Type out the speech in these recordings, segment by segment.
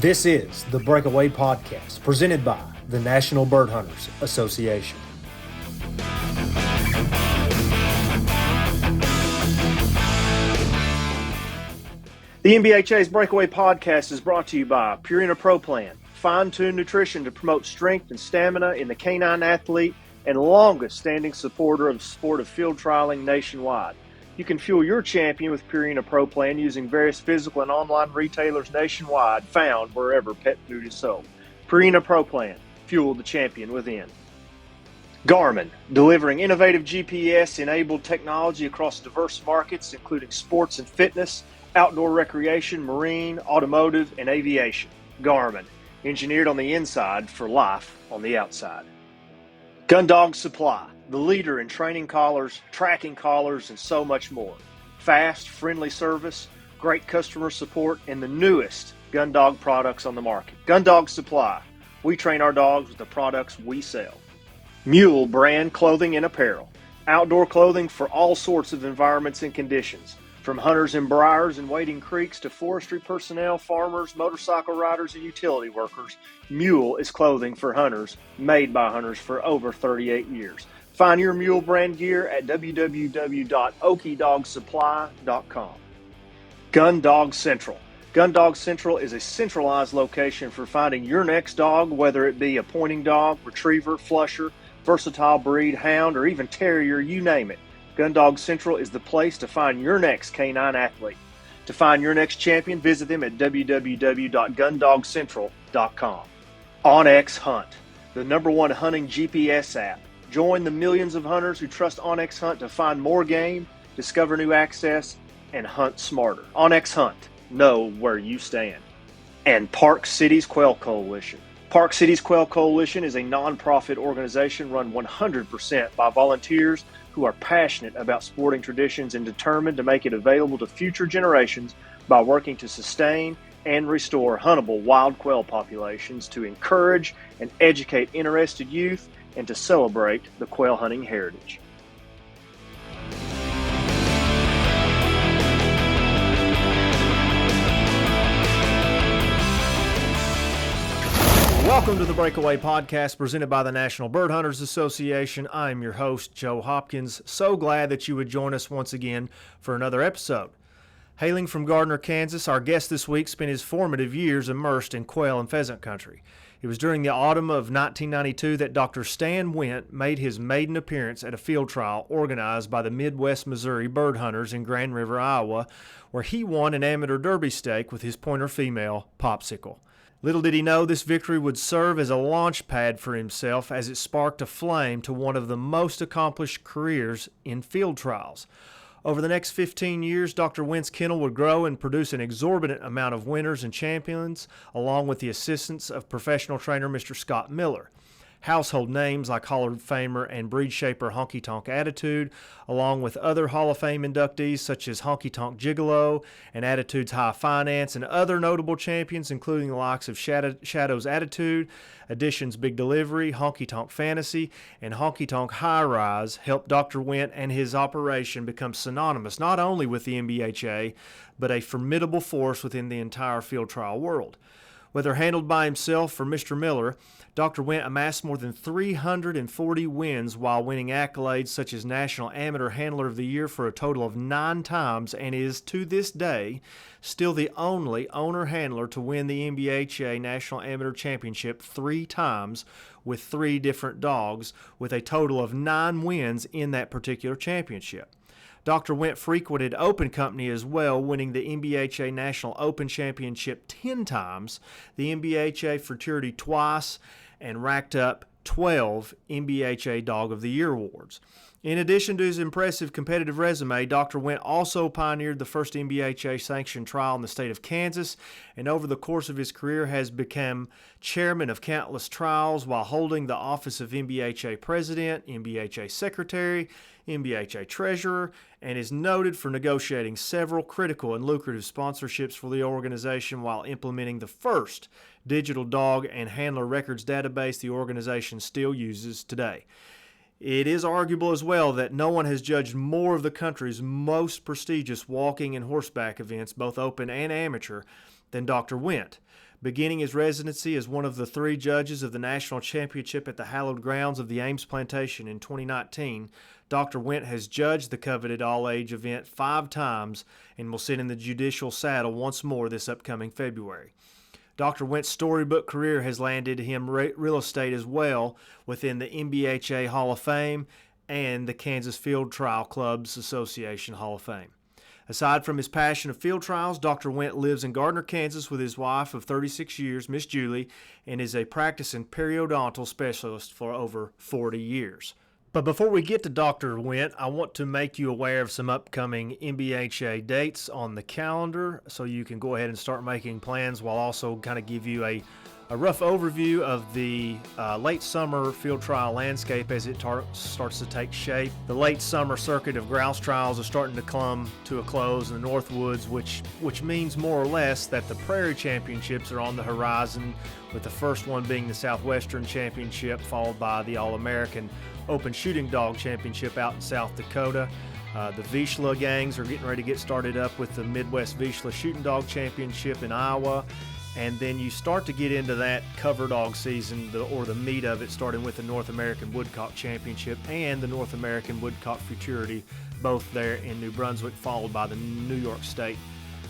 This is the Breakaway Podcast, presented by the National Bird Hunters Association. The NBHA's Breakaway Podcast is brought to you by Purina Pro Plan, fine-tuned nutrition to promote strength and stamina in the canine athlete and longest-standing supporter of the sport of field trialing nationwide. You can fuel your champion with Purina Pro Plan using various physical and online retailers nationwide found wherever pet food is sold. Purina Pro Plan, fuel the champion within. Garmin, delivering innovative GPS-enabled technology across diverse markets, including sports and fitness, outdoor recreation, marine, automotive, and aviation. Garmin, engineered on the inside for life on the outside. Gun Dog Supply, the leader in training collars, tracking collars, and so much more. Fast, friendly service, great customer support, and the newest gun dog products on the market. Gun Dog Supply, we train our dogs with the products we sell. Mule brand clothing and apparel, outdoor clothing for all sorts of environments and conditions. From hunters in briars and wading creeks to forestry personnel, farmers, motorcycle riders, and utility workers, Mule is clothing for hunters, made by hunters for over 38 years. Find your Mule brand gear at www.okieDogSupply.com. Gun Dog Central. Gun Dog Central is a centralized location for finding your next dog, whether it be a pointing dog, retriever, flusher, versatile breed, hound, or even terrier, you name it. Gun Dog Central is the place to find your next canine athlete. To find your next champion, visit them at www.gundogcentral.com. OnX Hunt, the #1 hunting GPS app. Join the millions of hunters who trust OnX Hunt to find more game, discover new access, and hunt smarter. OnX Hunt, know where you stand. And Park Cities Quail Coalition. Park Cities Quail Coalition is a nonprofit organization run 100% by volunteers who are passionate about sporting traditions and determined to make it available to future generations by working to sustain and restore huntable wild quail populations, to encourage and educate interested youth, and to celebrate the quail hunting heritage. Welcome to the Breakaway Podcast, presented by the National Bird Hunters Association. I'm your host, Joe Hopkins. So glad that you would join us once again for another episode. Hailing from Gardner, Kansas, our guest this week spent his formative years immersed in quail and pheasant country. It was during the autumn of 1992 that Dr. Stan Wint made his maiden appearance at a field trial organized by the Midwest Missouri bird hunters in Grand River, Iowa, where he won an amateur derby stake with his pointer female, Popsicle. Little did he know this victory would serve as a launch pad for himself, as it sparked a flame to one of the most accomplished careers in field trials. Over the next 15 years, Dr. Wint's kennel would grow and produce an exorbitant amount of winners and champions, along with the assistance of professional trainer Mr. Scott Miller. Household names like Hall of Famer and breed shaper Honky Tonk Attitude, along with other Hall of Fame inductees such as Honky Tonk Gigolo and Attitude's High Finance, and other notable champions including the likes of Shadow's Attitude, Addition's Big Delivery, Honky Tonk Fantasy, and Honky Tonk High Rise, helped Dr. Wint and his operation become synonymous not only with the NBHA, but a formidable force within the entire field trial world. Whether handled by himself or Mr. Miller, Dr. Wint amassed more than 340 wins while winning accolades such as National Amateur Handler of the Year for a total of 9 times, and is, to this day, still the only owner-handler to win the NBHA National Amateur Championship 3 times with 3 different dogs, with a total of 9 wins in that particular championship. Dr. Wint frequented Open Company as well, winning the NBHA National Open Championship 10 times, the NBHA Fraternity twice, and racked up 12 NBHA Dog of the Year awards. In addition to his impressive competitive resume, Dr. Wint also pioneered the first NBHA sanctioned trial in the state of Kansas, and over the course of his career has become chairman of countless trials while holding the office of NBHA President, NBHA Secretary, NBHA Treasurer, and is noted for negotiating several critical and lucrative sponsorships for the organization while implementing the first digital dog and handler records database the organization still uses today. It is arguable as well that no one has judged more of the country's most prestigious walking and horseback events, both open and amateur, than Dr. Wint. Beginning his residency as one of the 3 judges of the national championship at the hallowed grounds of the Ames Plantation in 2019, Dr. Wint has judged the coveted all-age event 5 times and will sit in the judicial saddle once more this upcoming February. Dr. Wint's storybook career has landed him real estate as well within the NBHA Hall of Fame and the Kansas Field Trial Clubs Association Hall of Fame. Aside from his passion of field trials, Dr. Wint lives in Gardner, Kansas with his wife of 36 years, Miss Julie, and is a practicing periodontal specialist for over 40 years. But before we get to Dr. Wint, I want to make you aware of some upcoming NBHA dates on the calendar so you can go ahead and start making plans, while also kind of give you a rough overview of the late summer field trial landscape as it starts to take shape. The late summer circuit of grouse trials is starting to come to a close in the Northwoods, which means more or less that the Prairie Championships are on the horizon, with the first one being the Southwestern Championship, followed by the All-American Open Shooting Dog Championship out in South Dakota. The Vizsla gangs are getting ready to get started up with the Midwest Vizsla Shooting Dog Championship in Iowa. And then you start to get into that cover dog season, or the meat of it, starting with the North American Woodcock Championship and the North American Woodcock Futurity, both there in New Brunswick, followed by the New York State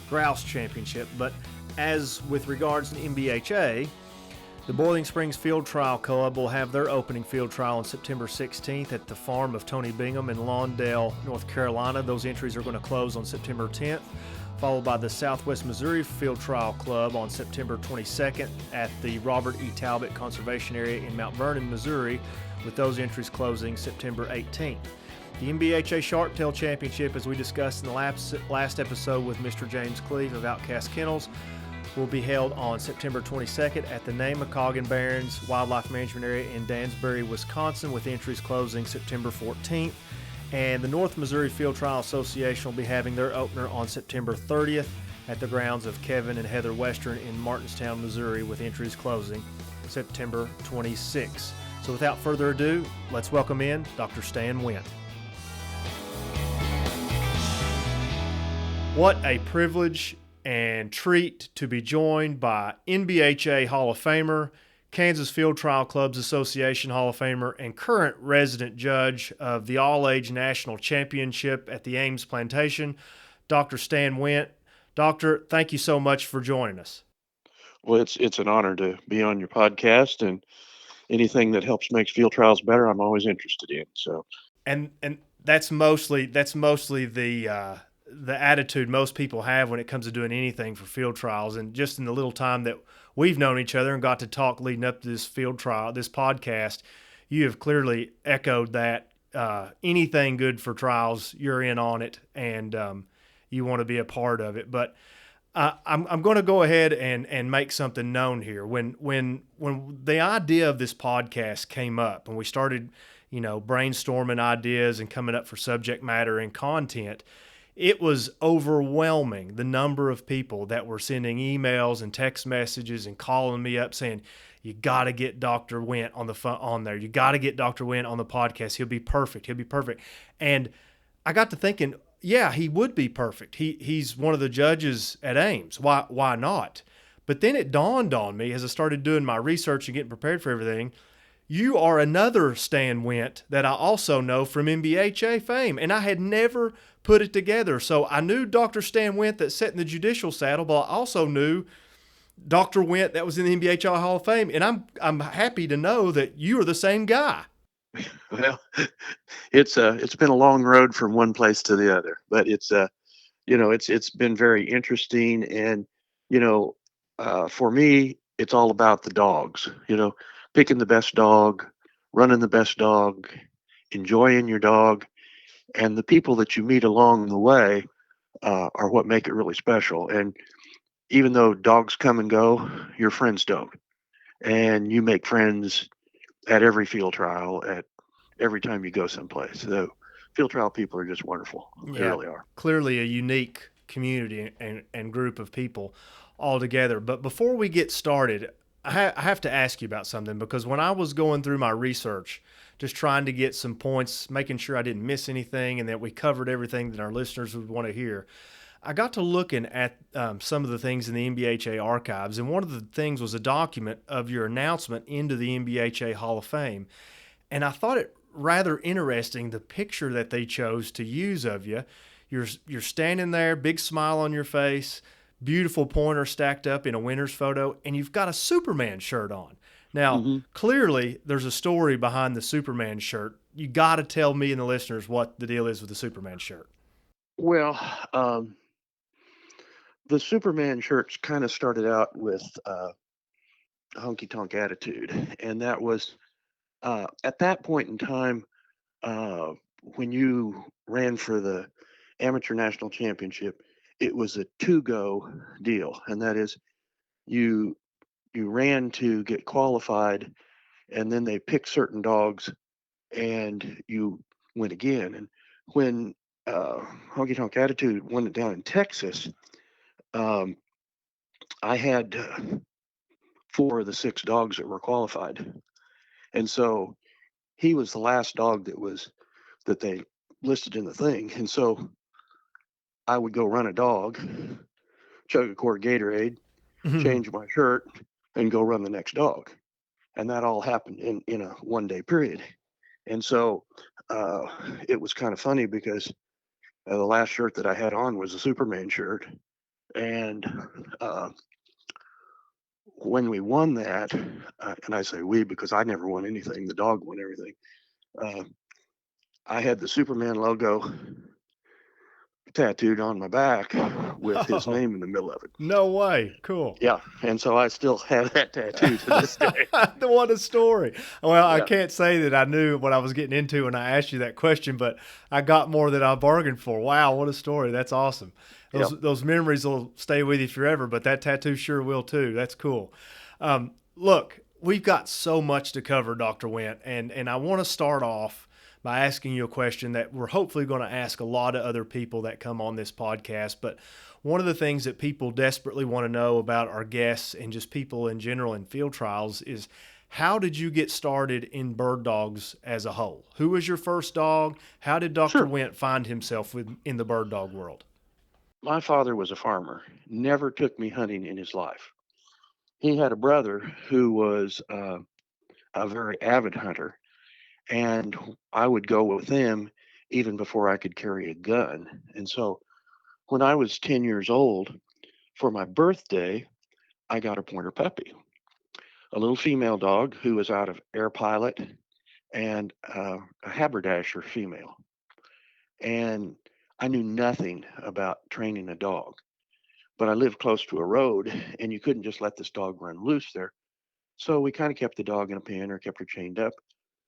Grouse Championship. But as with regards to NBHA, the Boiling Springs Field Trial Club will have their opening field trial on September 16th at the farm of Tony Bingham in Lawndale, North Carolina. Those entries are going to close on September 10th. Followed by the Southwest Missouri Field Trial Club on September 22nd at the Robert E. Talbot Conservation Area in Mount Vernon, Missouri, with those entries closing September 18th. The NBHA Sharptail Championship, as we discussed in the last episode with Mr. James Cleave of Outcast Kennels, will be held on September 22nd at the Namaquagan Barrens Wildlife Management Area in Dansbury, Wisconsin, with entries closing September 14th. And the North Missouri Field Trial Association will be having their opener on September 30th at the grounds of Kevin and Heather Western in Martinstown, Missouri, with entries closing September 26th. So without further ado, let's welcome in Dr. Stan Wint. What a privilege and treat to be joined by NBHA Hall of Famer, Kansas Field Trial Clubs Association Hall of Famer, and current resident judge of the All-Age National Championship at the Ames Plantation, Dr. Stan Wint. Doctor, thank you so much for joining us. Well, it's an honor to be on your podcast, and anything that helps make field trials better, I'm always interested in. So, and that's mostly the attitude most people have when it comes to doing anything for field trials. And just in the little time that we've known each other and got to talk leading up to this field trial, this podcast, you have clearly echoed that anything good for trials, you're in on it, and you want to be a part of it. But I'm going to go ahead and make something known here. When the idea of this podcast came up and we started, brainstorming ideas and coming up for subject matter and content, it was overwhelming, the number of people that were sending emails and text messages and calling me up saying, you got to get Dr. Wint on there. You got to get Dr. Wint on the podcast. He'll be perfect. And I got to thinking, yeah, he would be perfect. He's one of the judges at Ames. Why not? But then it dawned on me as I started doing my research and getting prepared for everything, you are another Stan Wint that I also know from NBHA fame, and I had never put it together. So I knew Dr. Stan Wint that sat in the judicial saddle, but I also knew Dr. Wint that was in the NBHA Hall of Fame, and I'm happy to know that you are the same guy. Well, it's been a long road from one place to the other, but it's been very interesting, and for me, it's all about the dogs. Picking the best dog, running the best dog, enjoying your dog, and the people that you meet along the way are what make it really special. And even though dogs come and go, your friends don't. And you make friends at every field trial, at every time you go someplace. So field trial people are just wonderful. They really are. Clearly a unique community and group of people all together. But before we get started, I have to ask you about something, because when I was going through my research, just trying to get some points, making sure I didn't miss anything and that we covered everything that our listeners would want to hear, I got to looking at some of the things in the NBHA archives, and one of the things was a document of your announcement into the NBHA Hall of Fame. And I thought it rather interesting, the picture that they chose to use of you. You're standing there, big smile on your face, beautiful pointer stacked up in a winner's photo, and you've got a Superman shirt on. Now, Hmm. clearly, there's a story behind the Superman shirt. You got to tell me and the listeners what the deal is with the Superman shirt. Well, um, the Superman shirts kind of started out with honky tonk attitude, and that was at that point in time uh, when you ran for the amateur national championship. It was a two-go deal, and that is you you ran to get qualified, and then they picked certain dogs, and you went again. And when honky tonk attitude won it down in Texas, um, I had four of the six dogs that were qualified, and so he was the last dog that they listed in the thing. And so I would go run a dog, chug a quart of Gatorade, change my shirt, and go run the next dog. And that all happened in a 1 day period. And so uh, it was kind of funny because the last shirt that I had on was a Superman shirt. And uh, when we won that, and I say we because I never won anything, the dog won everything. Uh, I had the Superman logo tattooed on my back with his Oh, name in the middle of it. no way. Cool. Yeah, and so I still have that tattoo to this day. What a story. Well, I Yeah, can't say that I knew what I was getting into when I asked you that question, but I got more than I bargained for. Wow, what a story. That's awesome. yeah, Those memories will stay with you forever, but that tattoo sure will too. That's cool. Look, we've got so much to cover, Dr. Wint, and I want to start off by asking you a question that we're hopefully going to ask a lot of other people that come on this podcast. But one of the things that people desperately want to know about our guests and just people in general in field trials is, how did you get started in bird dogs as a whole? Who was your first dog? How did Dr. sure. Wint find himself in the bird dog world? My father was a farmer, never took me hunting in his life. He had a brother who was a very avid hunter, and I would go with him even before I could carry a gun. And so when I was 10 years old, for my birthday, I got a pointer puppy, a little female dog who was out of Air Pilot and a haberdasher female. And I knew nothing about training a dog, but I lived close to a road and you couldn't just let this dog run loose there. So we kind of kept the dog in a pen or kept her chained up.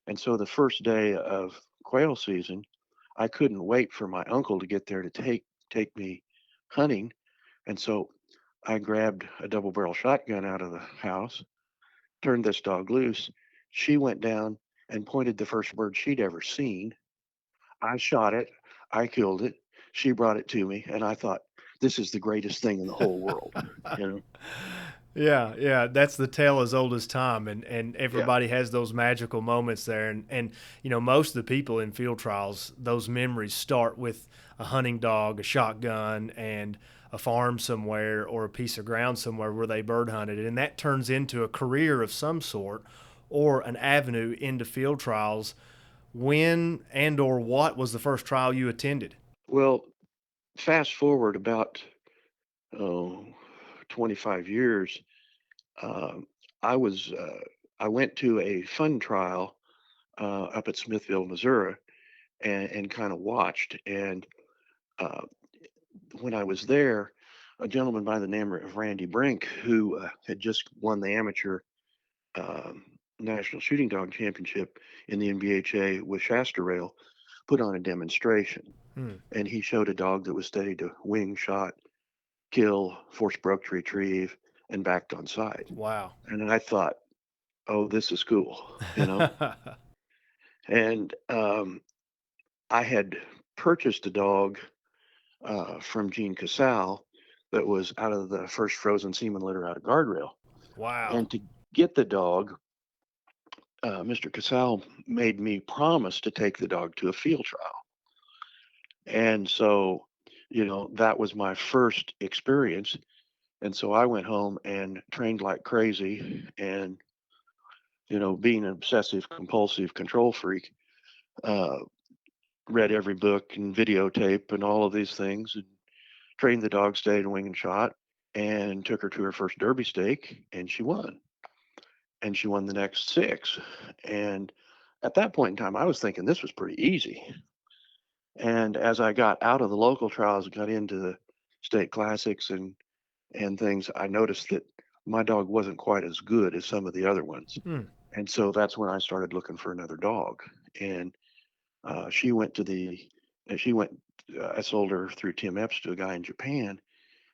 And so the first day of quail season, I couldn't wait for my uncle to get there to take me hunting. And so I grabbed a double barrel shotgun out of the house, turned this dog loose. She went down and pointed the first bird she'd ever seen. I shot it. I killed it. She brought it to me, and I thought, this is the greatest thing in the whole world. You know? Yeah, yeah, that's the tale as old as time, and Yeah. everybody has those magical moments there, and most of the people in field trials, those memories start with a hunting dog, a shotgun, and a farm somewhere or a piece of ground somewhere where they bird hunted, and that turns into a career of some sort or an avenue into field trials. When and or what was the first trial you attended? Well, fast forward about oh, 25 years, um, I was I went to a fun trial up at Smithville, Missouri, and kind of watched. And uh, when I was there, a gentleman by the name of Randy Brink, who had just won the amateur National Shooting Dog Championship in the NBHA with Shasta Rail, put on a demonstration. Hmm. And he showed a dog that was steady to wing, shot, kill, force broke to retrieve, and backed on side. Wow. And then I thought, oh, this is cool, you know? And I had purchased a dog from Gene Casal that was out of the first frozen semen litter out of Guardrail. Wow. And to get the dog, Mr. Casal made me promise to take the dog to a field trial. And so that was my first experience. And so I went home and trained like crazy. And, being an obsessive compulsive control freak, uh, read every book and videotape and all of these things, and trained the dog, stayed in wing and shot, and took her to her first Derby stake, and she won. And she won the next six. And at that point in time, I was thinking this was pretty easy. And as I got out of the local trials and got into the state classics and things, I noticed that my dog wasn't quite as good as some of the other ones. Hmm. And so that's when I started looking for another dog. And she went to she went, I sold her through Tim Epps to a guy in Japan.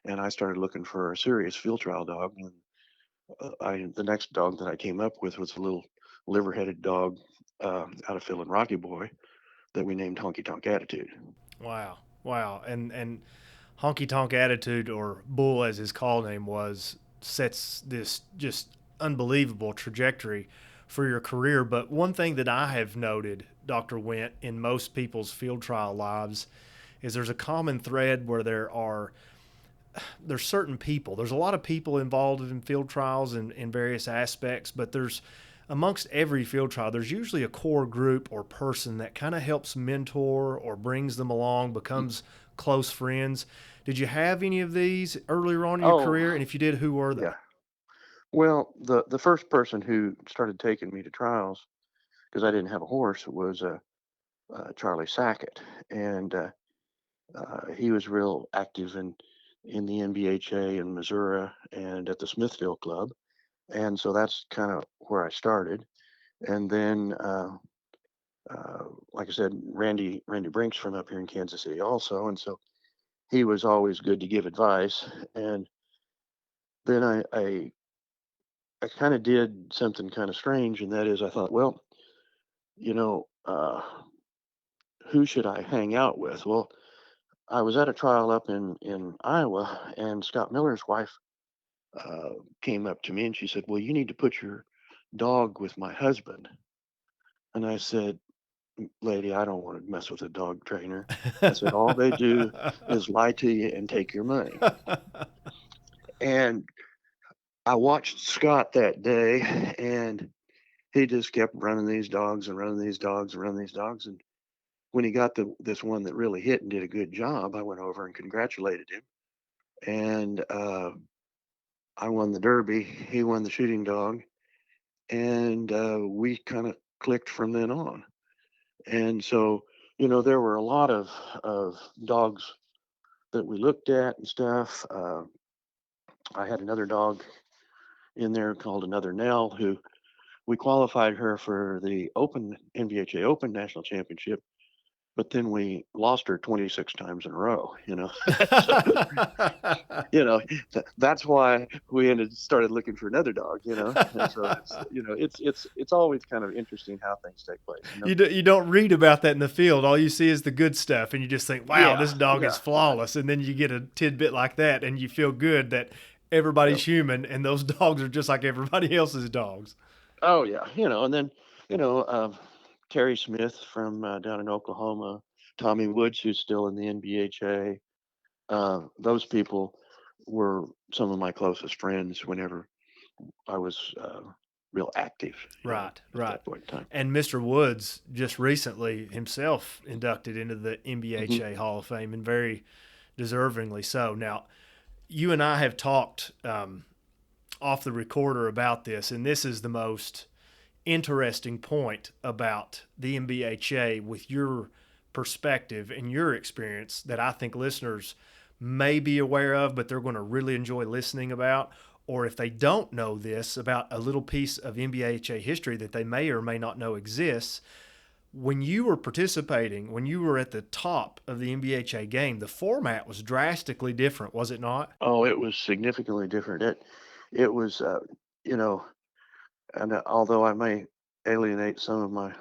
And I started looking for a serious field trial dog. And the next dog that I came up with was a little liver-headed dog out of Phil and Rocky Boy that we named Honky Tonk Attitude. Wow. Wow. And Honky Tonk Attitude, or Bull as his call name was, sets this just unbelievable trajectory for your career. But one thing that I have noted, Dr. Wint, in most people's field trial lives is there's a common thread where there's certain people. There's a lot of people involved in field trials in various aspects, but there's amongst every field trial, there's usually a core group or person that kind of helps mentor or brings them along, becomes close friends. Did you have any of these earlier on in your Oh, career? And if you did, who were they? yeah. Well, the first person who started taking me to trials, because I didn't have a horse, was Charlie Sackett, and he was real active in the NBHA in Missouri and at the Smithville Club, and so that's kind of where I started. And then, like I said, Randy Brinks from up here in Kansas City also, and so he was always good to give advice. And then I kind of did something kind of strange, and that is I thought, well, you know, who should I hang out with? Well, I was at a trial up in Iowa, and Scott Miller's wife uh, came up to me and she said, "Well, you need to put your dog with my husband." And I said, "Lady, I don't want to mess with a dog trainer." I said, "All they do is lie to you and take your money." And I watched Scott that day, and he just kept running these dogs and running these dogs and running these dogs. And when he got this one that really hit and did a good job, I went over and congratulated him. And I won the Derby. He won the shooting dog, and we kind of clicked from then on. And so, there were a lot of dogs that we looked at and stuff. I had another dog in there called Another Nell, who we qualified her for the Open NBHA Open National Championship, but then we lost her 26 times in a row. So, that's why we started looking for another dog. And so it's always kind of interesting how things take place. You don't read about that in the field. All you see is the good stuff, and you just think, "Wow, Yeah, this dog is yeah, flawless." And then you get a tidbit like that, and you feel good that yeah. everybody's human, and those dogs are just like everybody else's dogs. Oh yeah, and then you know Terry Smith from down in Oklahoma, Tommy Woods, who's still in the NBHA. Those people were some of my closest friends whenever I was real active, Right, at right. that point in time. And Mr. Woods just recently himself inducted into the Hmm. NBHA Hall of Fame, and very deservingly so. Now, you and I have talked off the recorder about this, and this is the most interesting point about the NBHA with your perspective and your experience that I think listeners may be aware of, but they're going to really enjoy listening about. Or if they don't know this, about a little piece of NBHA history that they may or may not know exists. When you were participating, when you were at the top of the NBHA game, the format was drastically different, was it not? Oh, it was significantly different. It was, you know, and although I may alienate some of my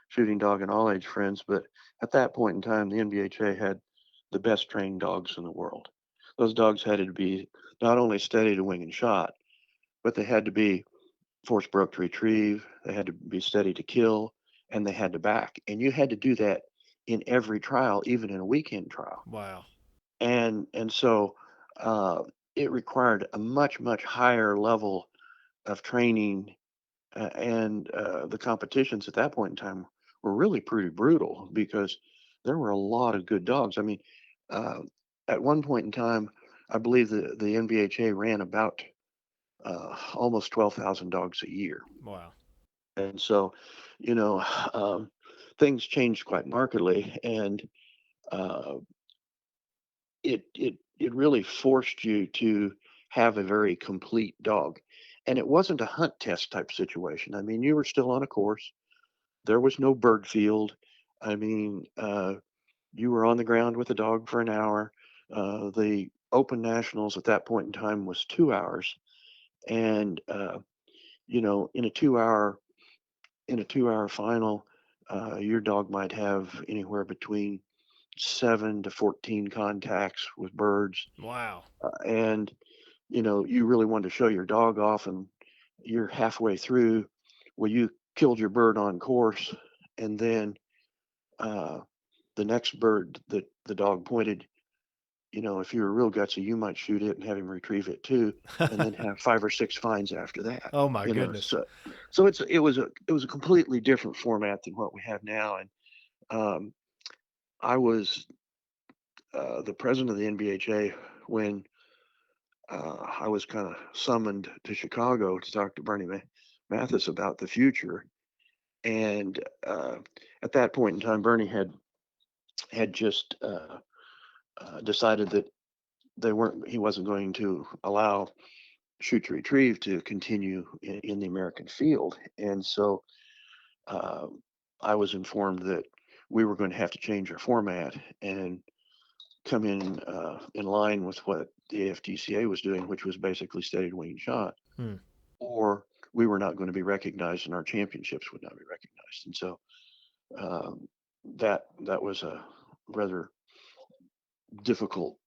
shooting dog and all age friends, but at that point in time, the NBHA had the best trained dogs in the world. Those dogs had to be not only steady to wing and shot, but they had to be force broke to retrieve, they had to be steady to kill, and they had to back. And you had to do that in every trial, even in a weekend trial. Wow. and so uh, it required a much higher level of training, and the competitions at that point in time were really pretty brutal because there were a lot of good dogs. I mean, uh, at one point in time, I believe the NBHA ran about almost 12,000 dogs a year. Wow. And so, you know, um, things changed quite markedly, and uh, it really forced you to have a very complete dog. And it wasn't a hunt test type situation. I mean, you were still on a course. There was no bird field. I mean, you were on the ground with the dog for an hour. The Open Nationals at that point in time was 2 hours, and in a 2 hour final, your dog might have anywhere between 7 to 14 contacts with birds, Wow. and you really wanted to show your dog off, and you're halfway through. Well, you killed your bird on course, and then uh, the next bird that the dog pointed, if you were real gutsy, you might shoot it and have him retrieve it too, and then have 5 or 6 fines after that. Oh my You know, goodness. so so it was a completely different format than what we have now, and um, I was the president of the NBHA when I was kind of summoned to Chicago to talk to Bernie Mathis about the future, and at that point in time, Bernie had just decided that he wasn't going to allow shoot to retrieve to continue in the American field. And so uh, I was informed that we were going to have to change our format and come in line with what the AFTCA was doing, which was basically steady wing shot, Hmm. or we were not going to be recognized and our championships would not be recognized. And so that was a rather difficult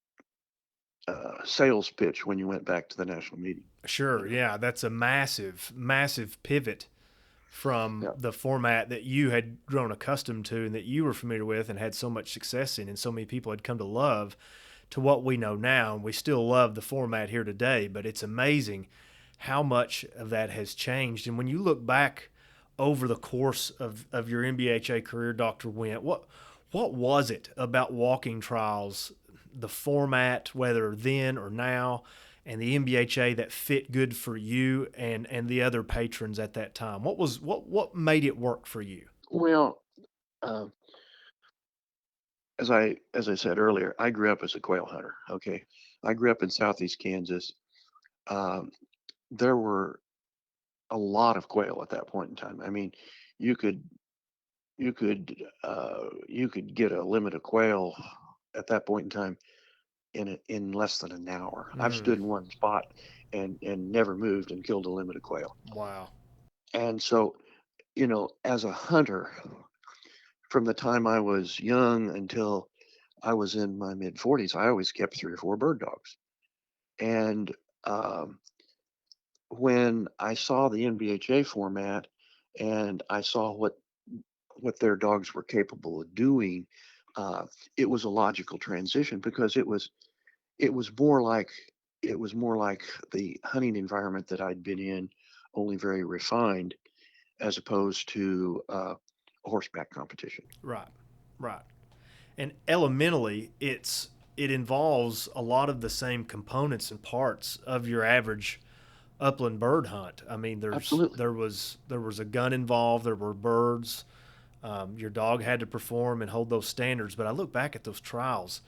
sales pitch when you went back to the national meeting. You Sure. know, Yeah, that's a massive, massive pivot from yeah, the format that you had grown accustomed to and that you were familiar with and had so much success in and so many people had come to love to what we know now. And we still love the format here today, but it's amazing how much of that has changed. And when you look back over the course of your NBHA career, Dr. Wint, what was it about walking trials, the format, whether then or now, and the NBHA that fit good for you and the other patrons at that time? What made it work for you? well, uh, as I said earlier, I grew up as a quail hunter. Okay, I grew up in southeast Kansas. Um, there were a lot of quail at that point in time. I mean, you could you could get a limit of quail at that point in time in less than an hour. I've Mm, stood in one spot and never moved and killed a limit of quail. wow. And so, as a hunter, from the time I was young until I was in my mid 40s, I always kept 3 or 4 bird dogs. And um, when I saw the NBHA format and I saw what their dogs were capable of doing, uh, it was a logical transition because it was more like the hunting environment that I'd been in, only very refined, as opposed to a horseback competition. Right. Right. And elementally, it involves a lot of the same components and parts of your average upland bird hunt. I mean, Absolutely. there was a gun involved. There were birds. Your dog had to perform and hold those standards. But I look back at those trials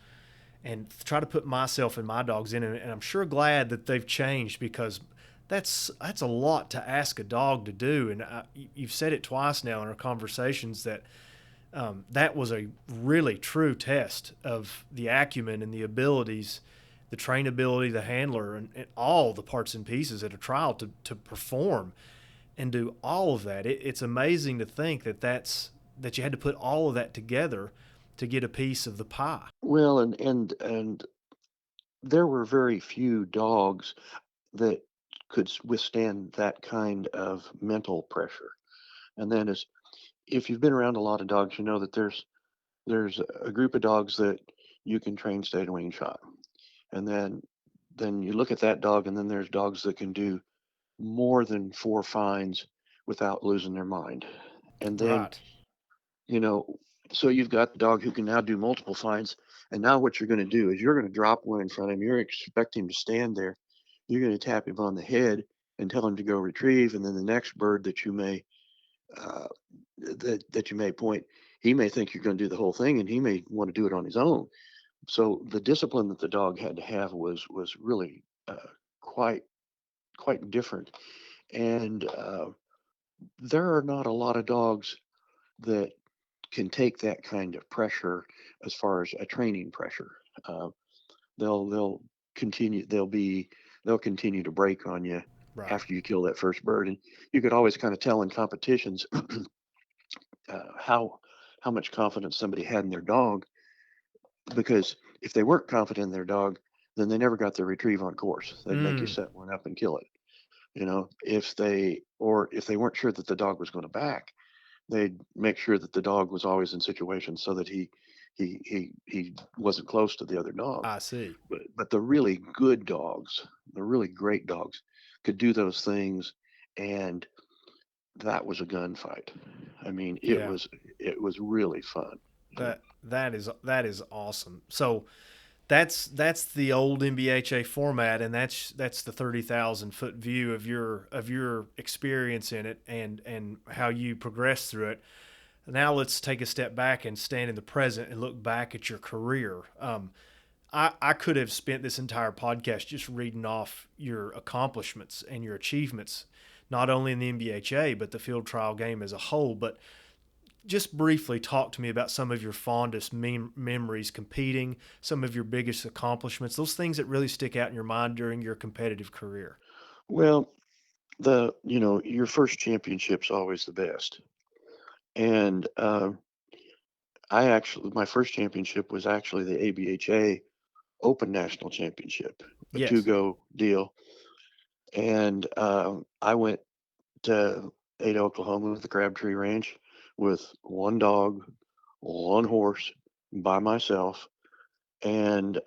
and try to put myself and my dogs in, and I'm sure glad that they've changed because that's a lot to ask a dog to do. And you've said it twice now in our conversations that that was a really true test of the acumen and the abilities, the trainability, the handler, and all the parts and pieces at a trial to perform and do all of that. It's amazing to think that you had to put all of that together to get a piece of the pie. Well, and there were very few dogs that could withstand that kind of mental pressure. And then, if you've been around a lot of dogs, you know that there's a group of dogs that you can train state wing shot. And then you look at that dog, and then there's dogs that can do more than 4 fines without losing their mind. And then, Right. you know, so you've got the dog who can now do multiple fines. And now what you're going to do is you're going to drop one in front of him. You're expect him to stand there. You're going to tap him on the head and tell him to go retrieve. And then the next bird that you may uh, that you may point, he may think you're going to do the whole thing, and he may want to do it on his own. So the discipline that the dog had to have was really quite quite different. And there are not a lot of dogs that can take that kind of pressure as far as a training pressure. Uh, they'll continue. They'll continue to break on you Right. after you kill that first bird, and you could always kind of tell in competitions how much confidence somebody had in their dog, because if they weren't confident in their dog, then they never got their retrieve on course. They'd make you Mm, set one up and kill it. If they weren't sure that the dog was going to back, they'd make sure that the dog was always in situations so that he wasn't close to the other dog. I see. But the really good dogs, the really great dogs, could do those things, and that was a gunfight. I mean, Yeah. it was really fun. Yeah. That is awesome. So that's the old NBHA format, and that's the 30,000 foot view of your experience in it and how you progress through it. Now let's take a step back and stand in the present and look back at your career. I could have spent this entire podcast just reading off your accomplishments and your achievements, not only in the NBHA but the field trial game as a whole. But just briefly talk to me about some of your fondest memories competing, some of your biggest accomplishments, those things that really stick out in your mind during your competitive career. Well, your first championship's always the best. And my first championship was actually the ABHA Open National Championship, a two Yes. go deal. And I went to Ada, Oklahoma, with the Crabtree Ranch with one dog, one horse, by myself, and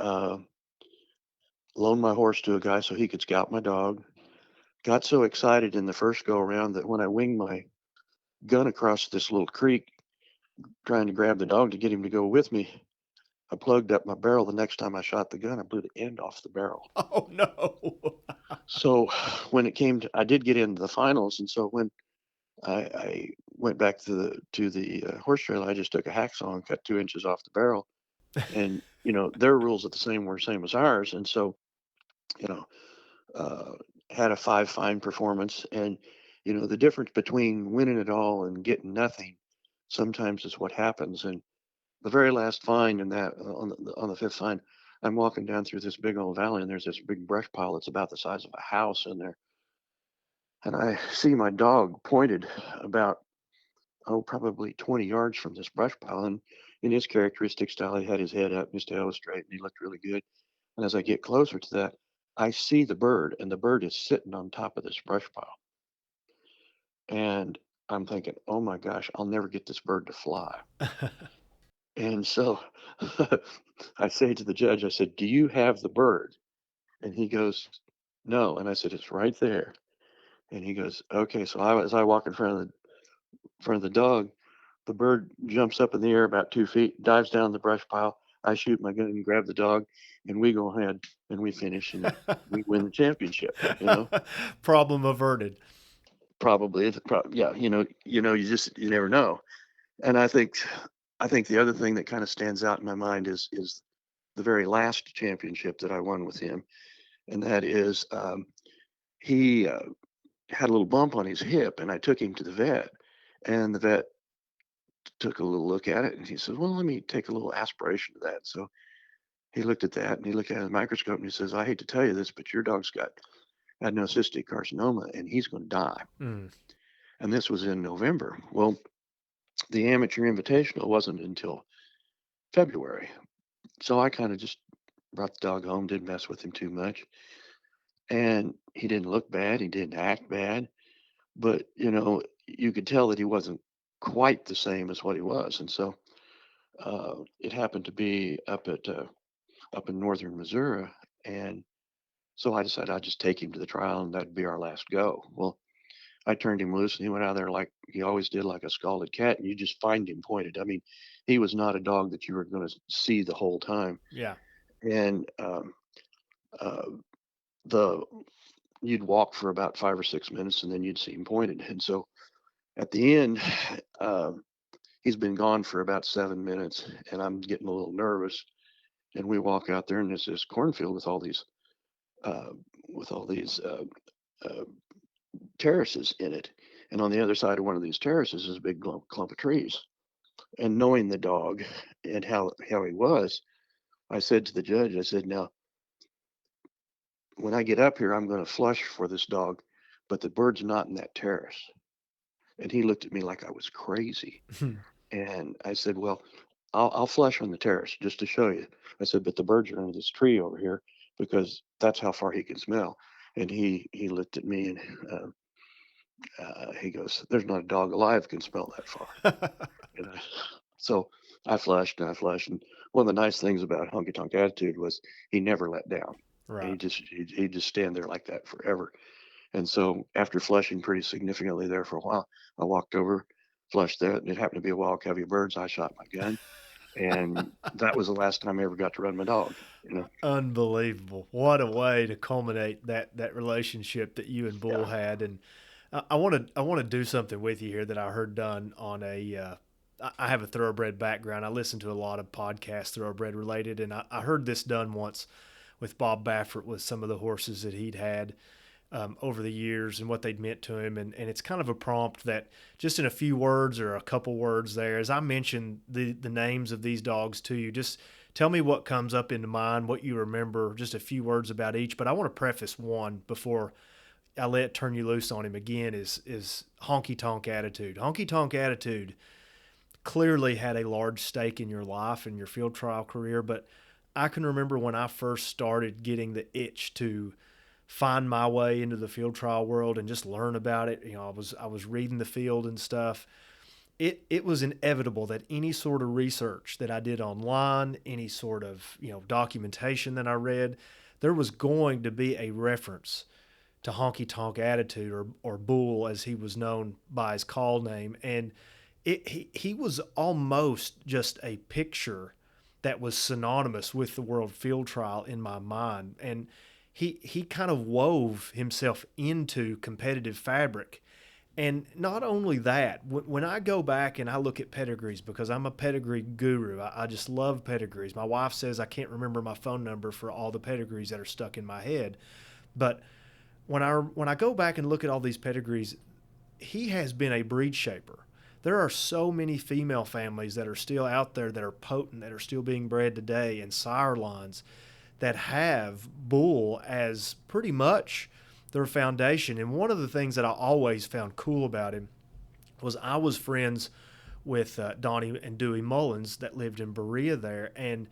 loaned my horse to a guy so he could scout my dog. Got so excited in the first go around that when I winged my gun across this little creek trying to grab the dog to get him to go with me, I plugged up my barrel. The next time I shot the gun, I blew the end off the barrel. Oh no. So when it came to, I did get into the finals, and so when I went back to the horse trailer, I just took a hacksaw and cut 2 inches off the barrel. And their rules at the same as ours, and so you know uh, had a 5 fine performance. And the difference between winning it all and getting nothing sometimes is what happens. And the very last fine in that on the fifth fine, I'm walking down through this big old valley, and there's this big brush pile that's about the size of a house in there. And I see my dog pointed about, probably 20 yards from this brush pile. And in his characteristic style, he had his head up, his tail was straight, and he looked really good. And as I get closer to that, I see the bird, and the bird is sitting on top of this brush pile. And I'm thinking, oh my gosh, I'll never get this bird to fly. And so I say to the judge, I said, "Do you have the bird?" And he goes, "No." And I said, "It's right there." And he goes, "Okay." So as I walk in front of the dog, the bird jumps up in the air about 2 feet, dives down the brush pile. I shoot my gun and grab the dog, and we go ahead and we finish, and we win the championship. Problem averted. Probably, yeah. You never know. And I think the other thing that kind of stands out in my mind is the very last championship that I won with him, and that is he had a little bump on his hip, and I took him to the vet, and the vet took a little look at it, and he says, "Well, let me take a little aspiration of that." So he looked at that, and he looked at the microscope, and he says, "I hate to tell you this, but your dog's got adenocystic carcinoma, and he's going to die." Mm. And this was in November. Well, the amateur invitational wasn't until February. So I kind of just brought the dog home, didn't mess with him too much. And he didn't look bad. He didn't act bad. But, you could tell that he wasn't quite the same as what he was. And so It happened to be up in northern Missouri, and so I decided I'd just take him to the trial, and that'd be our last go. Well, I turned him loose, and he went out there like he always did, like a scalded cat, and you just find him pointed. I mean, he was not a dog that you were going to see the whole time, Yeah. and uh, the you'd walk for about 5 or 6 minutes, and then you'd see him pointed. And so at the end, um, he's been gone for about 7 minutes, and I'm getting a little nervous. And we walk out there, and there's this cornfield uh, with all these uh, terraces in it. And on the other side of one of these terraces is a big clump of trees. And knowing the dog and how he was, I said to the judge, I said, now, when I get up here, I'm going to flush for this dog, but the bird's not in that terrace. And he looked at me like I was crazy. And I said, well, I'll flush on the terrace just to show you. I said, but the birds are under this tree over here because that's how far he can smell. And he looked at me and he goes, there's not a dog alive can smell that far. And so I flushed and I flushed. And one of the nice things about Honky Tonk Attitude was he never let down. Right. He'd just stand there like that forever. And so after flushing pretty significantly there for a while, I walked over, flushed that, and it happened to be a wild covey of birds. I shot my gun, and that was the last time I ever got to run my dog. You know? Unbelievable. What a way to culminate that relationship that you and Bull Yeah. had. And I want to do something with you here that I heard done on a I have a thoroughbred background. I listen to a lot of podcasts thoroughbred related, and I heard this done once with Bob Baffert with some of the horses that he'd had over the years and what they'd meant to him. And it's kind of a prompt that just in a few words or a couple words there, as I mentioned the names of these dogs to you, just tell me what comes up into mind, what you remember, just a few words about each. But I want to preface one before I let turn you loose on him again is Honky Tonk Attitude. Honky Tonk Attitude clearly had a large stake in your life and your field trial career, but I can remember when I first started getting the itch to find my way into the field trial world and just learn about it. You know, I was reading the field and stuff. It was inevitable that any sort of research that I did online, any sort of, documentation that I read, there was going to be a reference to Honky Tonk Attitude or Bull as he was known by his call name. And he was almost just a picture that was synonymous with the World Field Trial in my mind. And he kind of wove himself into competitive fabric. And not only that, when I go back and I look at pedigrees, because I'm a pedigree guru, I just love pedigrees. My wife says I can't remember my phone number for all the pedigrees that are stuck in my head. But when I go back and look at all these pedigrees, he has been a breed shaper. There are so many female families that are still out there that are potent, that are still being bred today, and sire lines that have bull as pretty much their foundation. And one of the things that I always found cool about him was I was friends with Donnie and Dewey Mullins that lived in Berea there, and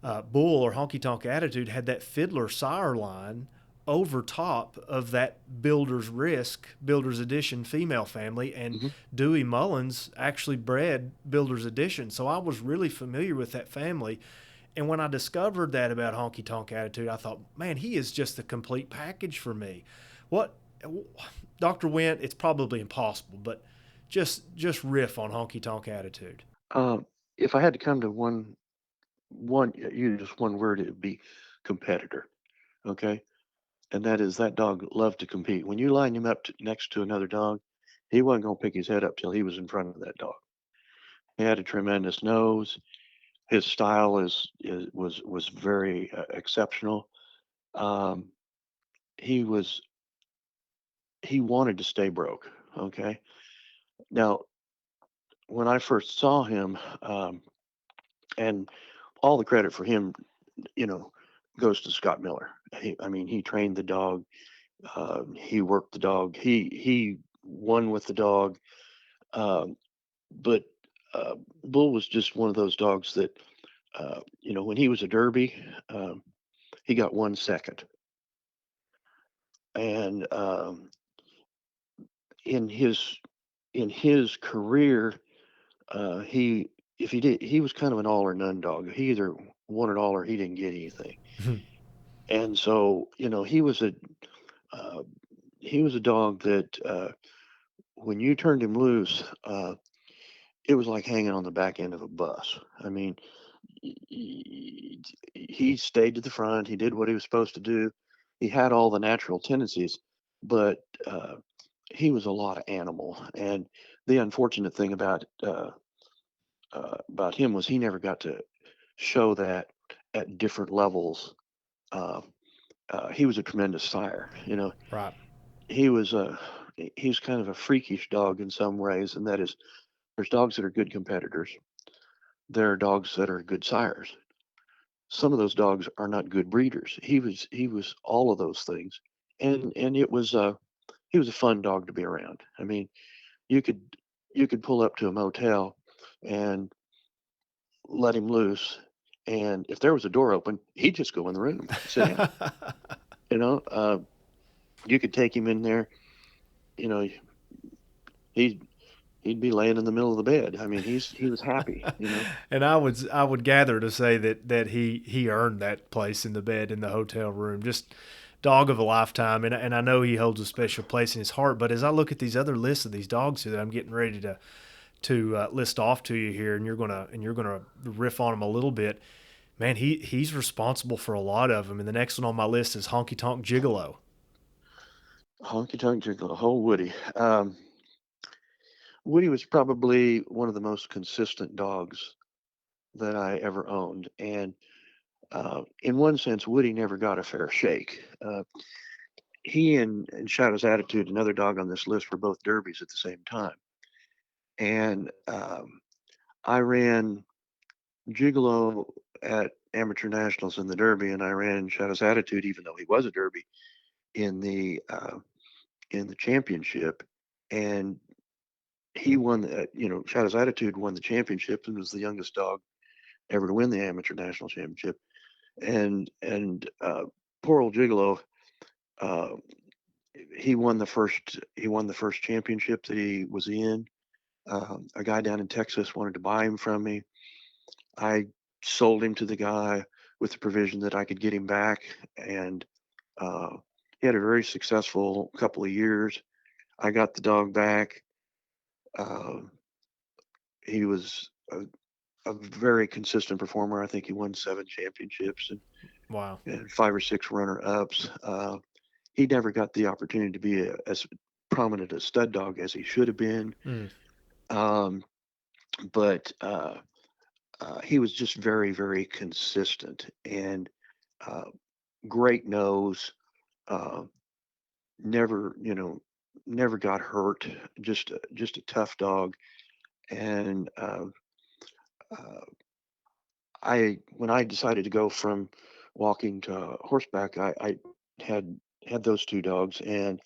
Bull or Honky Tonk Attitude had that Fiddler sire line over top of that Builder's Risk, Builder's Edition female family, and Hmm. Dewey Mullins actually bred Builder's Edition. So I was really familiar with that family. And when I discovered that about Honky Tonk Attitude, I thought, man, he is just the complete package for me. What, Dr. Wint, it's probably impossible, but just riff on Honky Tonk Attitude. Um, if I had to come to just one word, it would be competitor. Okay, and that is that dog loved to compete. When you line him up next to another dog, he wasn't going to pick his head up till he was in front of that dog. He had a tremendous nose. His style was very exceptional. Um, he was he wanted to stay broke. Okay. Now, when I first saw him, and all the credit for him, you know, goes to Scott Miller. I mean, he trained the dog. He worked the dog. He won with the dog. Um, but Bull was just one of those dogs that, when he was a Derby, he got 1 second, and in his in his career, he if he did, he was kind of an all or none dog. He either won it all or he didn't get anything. And so, uh, he was a dog that when you turned him loose, it was like hanging on the back end of a bus. I mean, he stayed to the front. He did what he was supposed to do. He had all the natural tendencies, but he was a lot of animal. And the unfortunate thing about him was he never got to show that at different levels. Uh, he was a tremendous sire. Right. He was a he's kind of a freakish dog in some ways, and that is, there's dogs that are good competitors. There are dogs that are good sires. Some of those dogs are not good breeders. He was all of those things, and he was a fun dog to be around. I mean, you could you could pull up to a motel and let him loose, and if there was a door open, he'd just go in the room, sit down. You know, you could take him in there. You know, he he'd be laying in the middle of the bed. I mean, he was happy. And I would gather to say that he earned that place in the bed in the hotel room. Just dog of a lifetime, and I know he holds a special place in his heart. But as I look at these other lists of these dogs here that I'm getting ready to list off to you here, and you're gonna riff on him a little bit, man. He's responsible for a lot of them. And the next one on my list is Honky Tonk Gigolo. Honky Tonk Gigolo, oh Woody. Woody was probably one of the most consistent dogs that I ever owned, and in one sense, Woody never got a fair shake. He and Shadow's Attitude, another dog on this list, were both derbies at the same time, and I ran Gigolo at amateur nationals in the Derby, and I ran Shadow's Attitude, even though he was a Derby, in the championship, and he won. Shadow's Attitude won the championship and was the youngest dog ever to win the amateur national championship. And poor old Gigolo, uh, he won the first championship that he was in. A guy down in Texas wanted to buy him from me. I sold him to the guy with the provision that I could get him back, and uh, he had a very successful couple of years. I got the dog back. Uh, he was a very consistent performer. I think he won 7 championships Wow. and 5 or 6 runner-ups. He never got the opportunity to be as prominent a stud dog as he should have been, Mm. um, but he was just very, very consistent and uh, great nose. Uh, never, never got hurt. Just a tough dog. And uh, I when I decided to go from walking to horseback, I had had those 2 dogs, and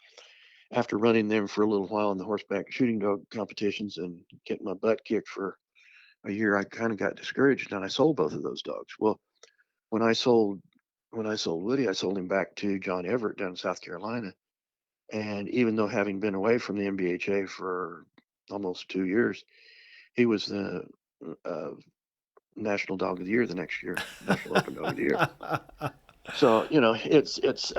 after running them for a little while in the horseback shooting dog competitions and getting my butt kicked for a year, I kind of got discouraged, and I sold both of those dogs. Well, when I sold when I sold Woody, I sold him back to John Everett down in South Carolina, and even though having been away from the NBHA for almost 2 years, he was the uh, National Dog of the Year the next year, National Open Dog of the Year. So it's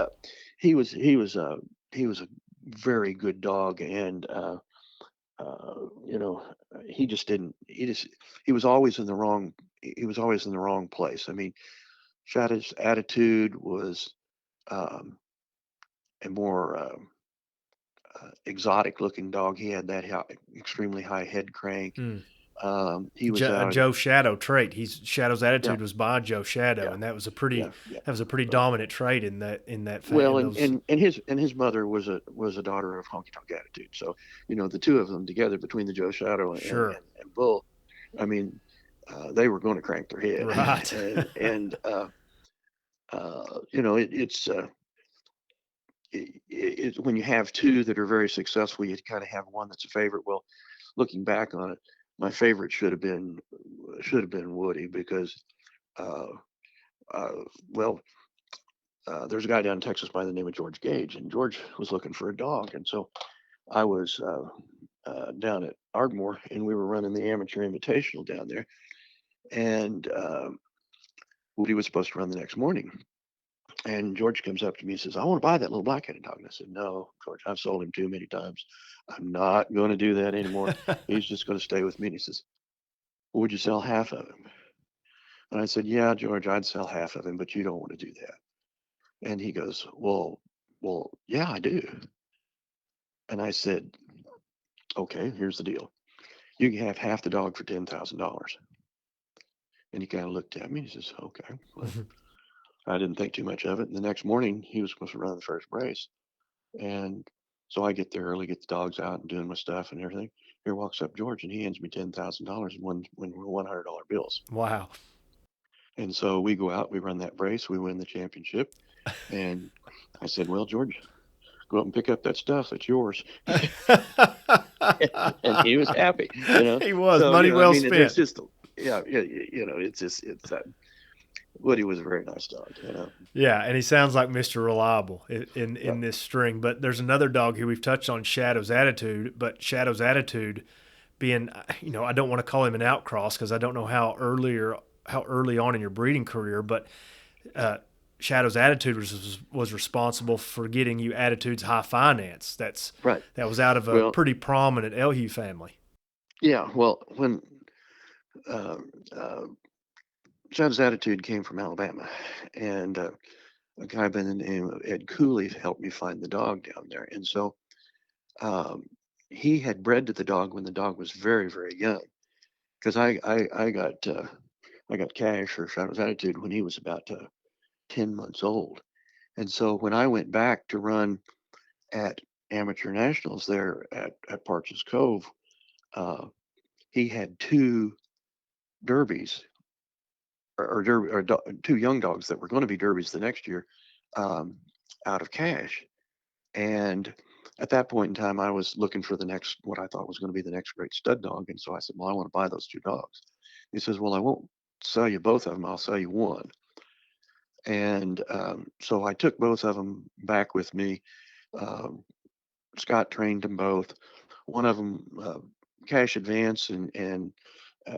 he was a very good dog, and you know he just didn't he was always in the wrong place. I mean, Shadow's Attitude was um, a more exotic looking dog. He had that extremely high head crank. Mm. He was A out. Joe Shadow trait. Shadow's Yeah, attitude was by Joe Shadow, yeah, and that was a pretty yeah, yeah. Uh, dominant trait in well, and, those. and and his mother was a daughter of Honky Tonk Attitude. So the two of them together, between the Joe Shadow Sure. and Bull, I mean, they were going to crank their head. Right. And when you have two that are very successful, you kind of have one that's a favorite. Well, looking back on it, my favorite should have been Woody, because uh, uh, well, there's a guy down in Texas by the name of George Gage, and George was looking for a dog, and so I was down at Ardmore, and we were running the amateur invitational down there. And Woody was supposed to run the next morning. And George comes up to me and says, "I want to buy that little black-headed dog." And I said, "No, George, I've sold him too many times. I'm not going to do that anymore. He's just going to stay with me." And he says, "Well, would you sell half of him?" And I said, "Yeah, George, I'd sell half of him, but you don't want to do that." And he goes, "Well, yeah, I do." And I said, "Okay, here's the deal. You can have half the dog for $10,000. And he kind of looked at me and he says, "Okay." Well, I didn't think too much of it. And the next morning, he was supposed to run the first race. And so I get there early, get the dogs out and doing my stuff and everything. Here walks up George and he hands me $10,000 in one $100 bills. Wow. And so we go out, we run that race, we win the championship. And I said, "Well, George, go up and pick up that stuff. It's yours." And he was happy, you know. He was. So, Money I well mean, there's spent. just, yeah, it's that. Woody was a very nice dog. Yeah, and he sounds like Mr. Reliable Yeah, in this string. But there's another dog here we've touched on, Shadow's Attitude. But Shadow's Attitude being, I don't want to call him an outcross because I don't know how early on in your breeding career, but uh, Shadow's Attitude was responsible for getting you Attitude's High Finance. right. That was out of a Well, pretty prominent Elhew family. yeah. Well, when uh, uh, John's Attitude came from Alabama, and a guy by the name of Ed Cooley helped me find the dog down there. And so um, he had bred to the dog when the dog was very, very young. Because I got cash for Shadow's Attitude when he was about 10 months old. And so when I went back to run at amateur nationals there at Parches Cove, uh, he had two derbies two young dogs that were going to be derbies the next year, um, out of cash. And at that point in time, I was looking for the next, what I thought was going to be the next great stud dog. And so I said, "Well, I want to buy those two dogs." He says, "Well, I won't sell you both of them. I'll sell you one." And so I took both of them back with me. Um, Scott trained them both. One of them, Cash Advance and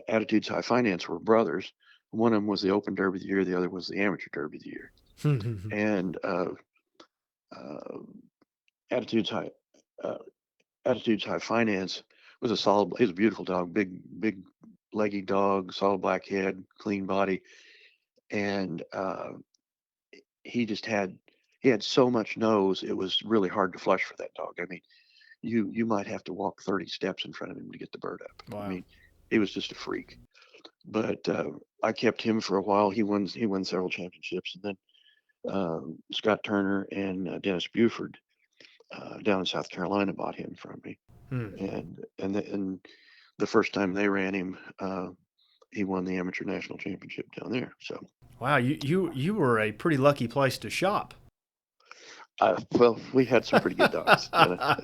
Attitudes High Finance, were brothers. One of them was the Open Derby of the year. The other was the Amateur Derby of the year. And uh, Attitudes High uh, Attitudes High Finance was a solid. He was a beautiful dog, big leggy dog, solid black head, clean body, and he just had he had so much nose. It was really hard to flush for that dog. I mean, you might have to walk 30 steps in front of him to get the bird up. I Wow. mean, he was just a freak. But I kept him for a while. He won several championships, and then Scott Turner and Dennis Buford down in South Carolina bought him from me, Hmm. and the first time they ran him, he won the amateur national championship down there. So, Wow, you were a pretty lucky place to shop. well, we had some pretty good dogs. Yeah.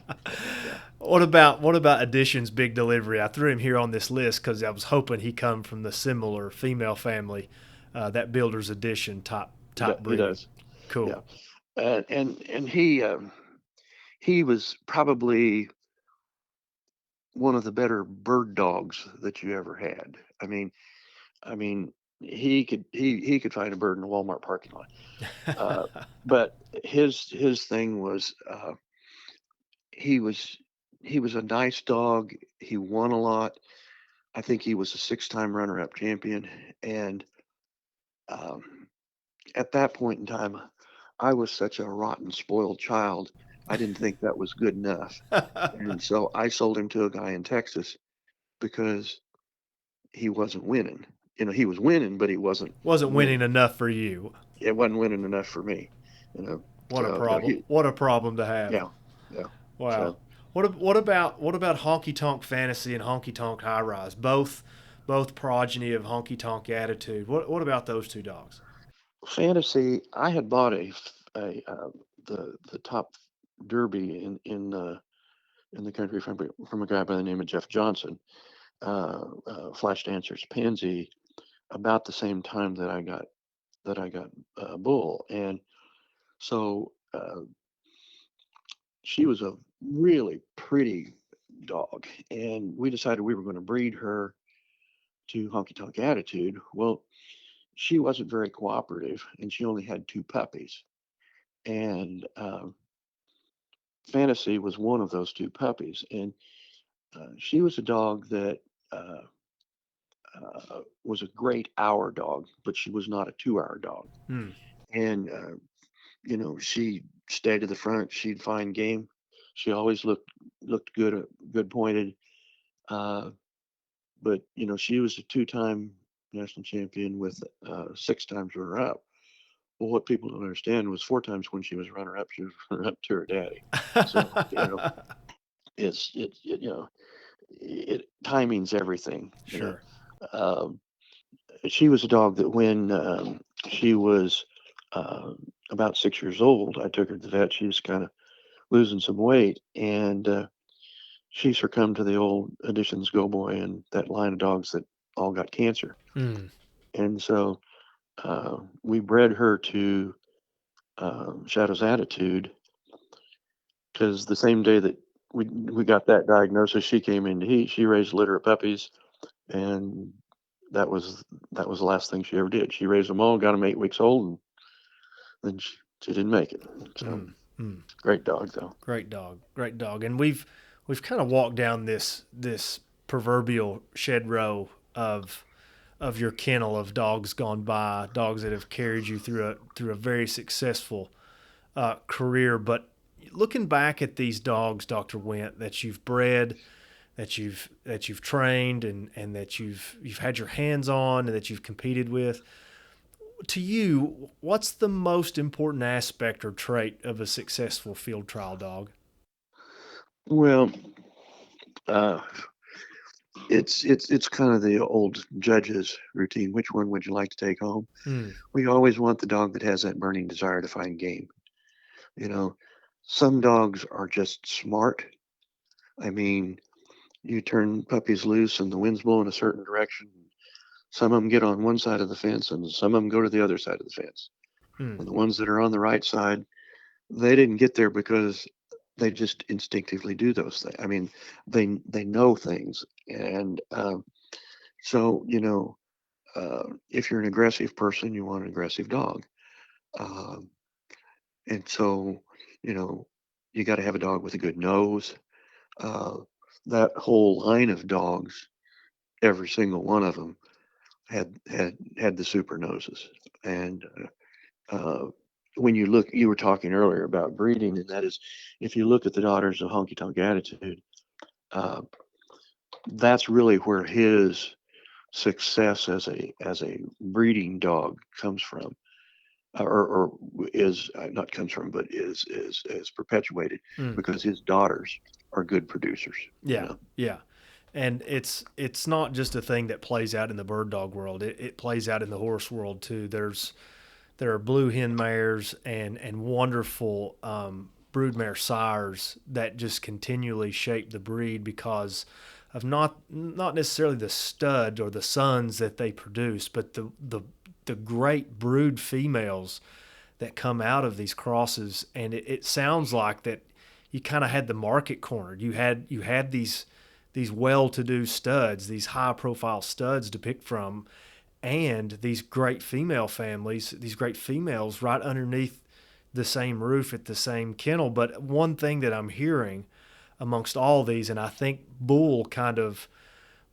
What about Addition's big delivery? I threw him here on this list because I was hoping he come from the similar female family, that Builder's Edition top He breeding. does. Cool. Yeah, and he was probably one of the better bird dogs that you ever had. I mean, he could find a bird in a Walmart parking lot. Uh, but his thing was, he was he was a nice dog. He won a lot. I think he was a six-time runner-up champion. And um, at that point in time, I was such a rotten, spoiled child. I didn't think that was good enough. And so I sold him to a guy in Texas because he wasn't winning. He was winning, but he wasn't Wasn't winning winning. enough for you. It wasn't winning enough for me. You know. What a So problem. What a problem to have. yeah, yeah. Wow. So What about Honky Tonk Fantasy and Honky Tonk High Rise? Both progeny of Honky Tonk Attitude. What about those two dogs? fantasy, I had bought the top derby in the country from a guy by the name of Jeff Johnson, Flash Dancers Pansy, about the same time that I got Bull. And so she was a really pretty dog, and we decided we were going to breed her to Honky Tonk Attitude. Well, she wasn't very cooperative, and she only had two puppies. And Fantasy was one of those two puppies, and she was a dog that uh, was a great hour dog, but she was not a 2 hour dog. Hmm. And she stayed to the front. She'd find game. She always looked good, good pointed. Uh, but she was a two-time national champion with 6 times runner-up. Well, what people don't understand was 4 times when she was runner-up, she was runner-up to her daddy. So it's timing's everything. Sure. Um, she was a dog that when she was uh, about 6 years old, I took her to the vet. She was kind of losing some weight, and she succumbed to the old Additions Go Boy and that line of dogs that all got cancer. Hmm. And so we bred her to Shadow's Attitude because the same day that we got that diagnosis, she came into heat. She raised a litter of puppies, and that was that was the last thing she ever did. She raised them all, got them 8 weeks old, and then she didn't make it. So Hmm. Hmm. great dog though. Great dog. Great dog. And we've kind of walked down this proverbial shed row of your kennel of dogs gone by, dogs that have carried you through a very successful career. But looking back at these dogs, Dr. Wint, that you've bred, that you've trained, and that you've had your hands on, and that you've competed with, to you, what's the most important aspect or trait of a successful field trial dog? Well, uh, it's kind of the old judges routine. Which one would you like to take home? Hmm. We always want the dog that has that burning desire to find game. You know, some dogs are just smart. I mean, you turn puppies loose and the wind's blowing a certain direction. Some of them get on one side of the fence and some of them go to the other side of the fence. Hmm. And the ones that are on the right side, they didn't get there because they just instinctively do those things. I mean, they know things, and so if you're an aggressive person, you want an aggressive dog, um, and so you know, you got to have a dog with a good nose. Uh, that whole line of dogs, every single one of them had the super noses, and when you were talking earlier about breeding, and that is, if you look at the daughters of Honky Tonk Attitude, uh, that's really where his success as a breeding dog comes from, or is not comes from, but is perpetuated Hmm. because his daughters are good producers. You Yeah. know, Yeah. And it's not just a thing that plays out in the bird dog world. It plays out in the horse world too. There are blue hen mares and wonderful broodmare sires that just continually shape the breed because of not necessarily the stud or the sons that they produce, but the great brood females that come out of these crosses. And it sounds like that you kind of had the market cornered. You had these well-to-do studs, these high-profile studs to pick from, and these great female families, these great females right underneath the same roof at the same kennel. But one thing that I'm hearing amongst all these, and I think Bull kind of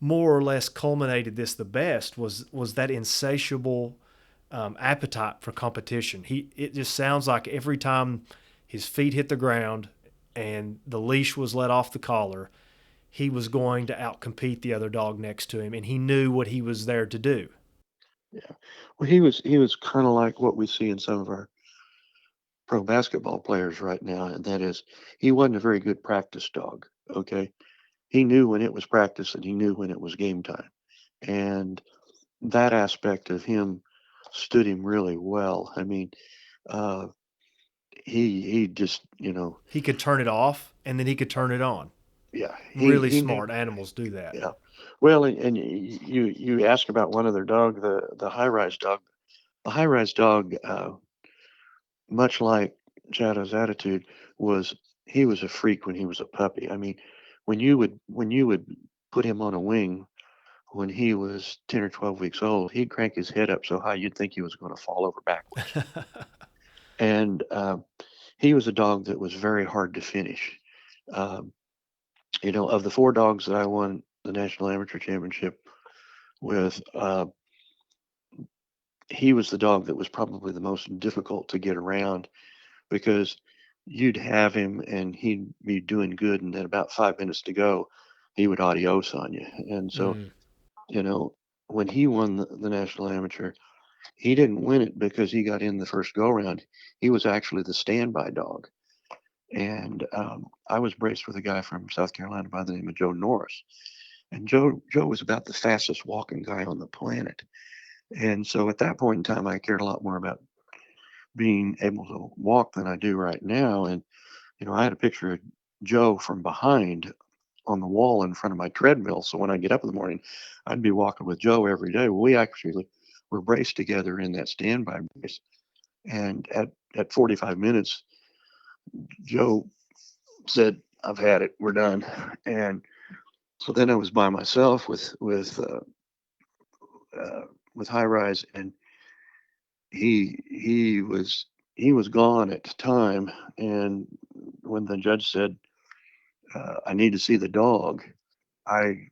more or less culminated this the best, was that insatiable appetite for competition. It just sounds like every time his feet hit the ground and the leash was let off the collar, he was going to outcompete the other dog next to him, and he knew what he was there to do. yeah. Well, he was kind of like what we see in some of our pro basketball players right now, and that is, he wasn't a very good practice dog. Okay, he knew when it was practice and he knew when it was game time, and that aspect of him stood him really well. I mean, uh, he just He could turn it off and then he could turn it on. yeah, Really he knew. smart animals do that. Yeah, well, and you ask about one other dog, the high rise dog. The high rise dog, much like Shadow's Attitude, was he was a freak when he was a puppy. I mean, when you would put him on a wing when he was 10 or 12 weeks old, he'd crank his head up so high you'd think he was going to fall over backwards. And he was a dog that was very hard to finish. Um, of the four dogs that I won the National Amateur Championship with, he was the dog that was probably the most difficult to get around because you'd have him and he'd be doing good, and then about 5 minutes to go, he would adios on you. And so, Mm. you know, when he won the National Amateur, he didn't win it because he got in the first go round. He was actually the standby dog. And I was braced with a guy from South Carolina by the name of Joe Norris. And Joe was about the fastest walking guy on the planet. And so at that point in time, I cared a lot more about being able to walk than I do right now. And, I had a picture of Joe from behind on the wall in front of my treadmill. So when I get up in the morning, I'd be walking with Joe every day. Well, we actually were braced together in that standby brace. And at 45 minutes, Joe said, "I've had it. We're done." And so then I was by myself with High Rise, and he was gone at the time. And when the judge said, "I need to see the dog," I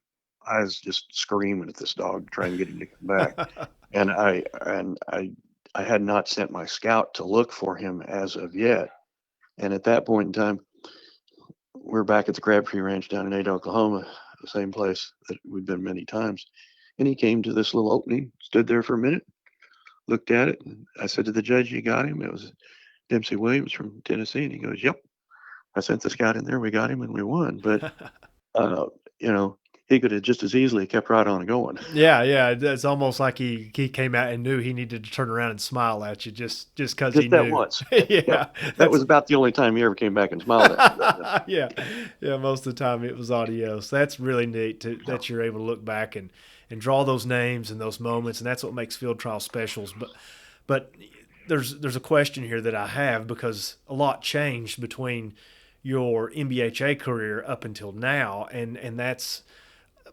I was just screaming at this dog, trying to get him to come back. And I had not sent my scout to look for him as of yet. And at that point in time, we're back at the Crabtree Ranch down in Ada, Oklahoma, the same place that we've been many times. And he came to this little opening, stood there for a minute, looked at it. And I said to the judge, "You got him?" It was Dempsey Williams from Tennessee. And he goes, "Yep." I sent the scout in there. We got him and we won. But, uh, you know, he could have just as easily kept right on going. Yeah, yeah. It's almost like he came out and knew he needed to turn around and smile at you just because he Just that knew. once. Yep. Yeah, That that's was about the only time he ever came back and smiled at me. But, yeah, yeah. Most of the time it was adios. That's really neat yeah, that you're able to look back and draw those names and those moments, and that's what makes field trial specials. But there's a question here that I have because a lot changed between your NBHA career up until now, and that's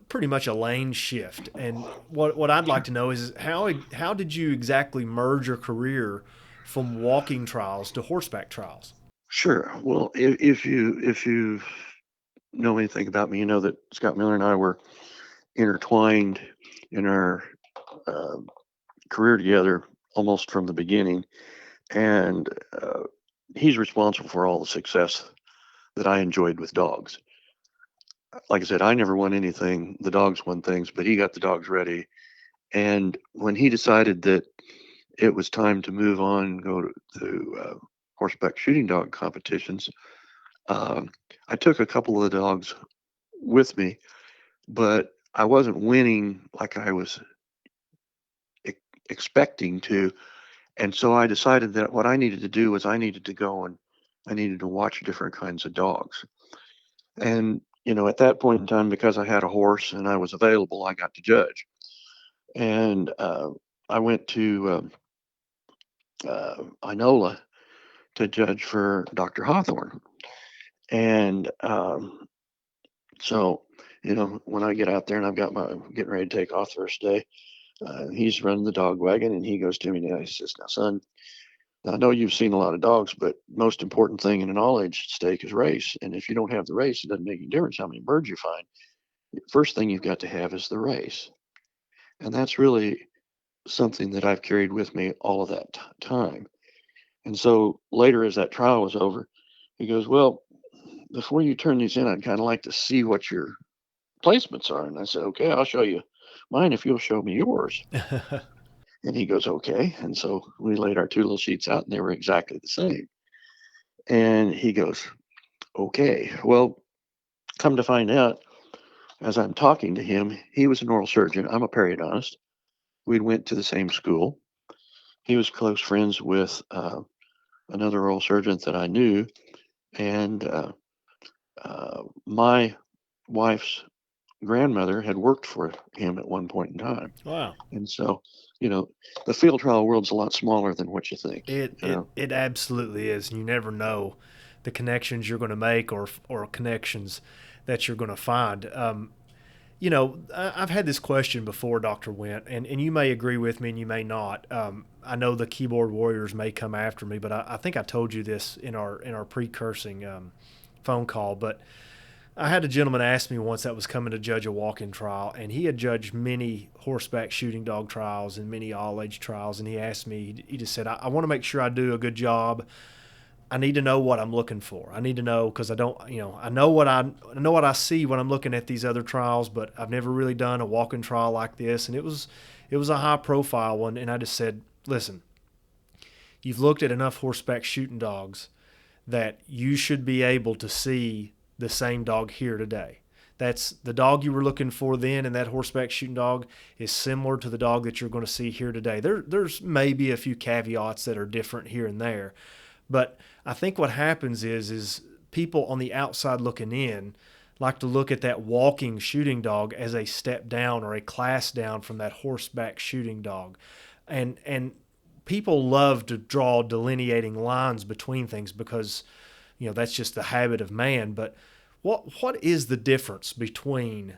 pretty much a lane shift. And what I'd like to know is how did you exactly merge your career from walking trials to horseback trials? sure. Well, if you know anything about me, you know that Scott Miller and I were intertwined in our uh, career together almost from the beginning, and he's responsible for all the success that I enjoyed with dogs. Like I said, I never won anything. The dogs won things, but he got the dogs ready. And when he decided that it was time to move on and go to horseback shooting dog competitions, um, I took a couple of the dogs with me, but I wasn't winning like I was e- expecting to. And so I decided that what I needed to do was I needed to go and I needed to watch different kinds of dogs. And, at that point in time, because I had a horse and I was available, I got to judge. And I went to Inola to judge for Dr. Hawthorne. And so, when I get out there and I've got my getting ready to take off first day, he's running the dog wagon and he goes to me and he says, "Now, son, I know you've seen a lot of dogs, but most important thing in an all age stake is race. And if you don't have the race, it doesn't make any difference how many birds you find. First thing you've got to have is the race." And that's really something that I've carried with me all of that time. And so later, as that trial was over, he goes, "Well, before you turn these in, I'd kind of like to see what your placements are." And I said, "Okay, I'll show you mine if you'll show me yours." And he goes, "Okay." And so we laid our two little sheets out and they were exactly the same. And he goes, "Okay, well, come to find out, as I'm talking to him, he was an oral surgeon. I'm a periodontist. We went to the same school. He was close friends with another oral surgeon that I knew. And my wife's grandmother had worked for him at one point in time. Wow. And so, you know, the field trial world's a lot smaller than what you think. It You it know, it absolutely is. You never know the connections you're going to make or connections that you're going to find. I've had this question before, Dr. Wint, and you may agree with me and you may not. I know the keyboard warriors may come after me, but I think I told you this in our precursing phone call. But I had a gentleman ask me once that was coming to judge a walk-in trial, and he had judged many horseback shooting dog trials and many all-age trials, and he asked me, he just said, I want to make sure I do a good job. I need to know what I'm looking for. I need to know because I don't, I know what I see when I'm looking at these other trials, but I've never really done a walk-in trial like this, and it was a high-profile one. And I just said, listen, you've looked at enough horseback shooting dogs that you should be able to see the same dog here today. That's the dog you were looking for then, and that horseback shooting dog is similar to the dog that you're going to see here today. There's maybe a few caveats that are different here and there, but I think what happens is people on the outside looking in like to look at that walking shooting dog as a step down or a class down from that horseback shooting dog. And people love to draw delineating lines between things because that's just the habit of man. But what is the difference between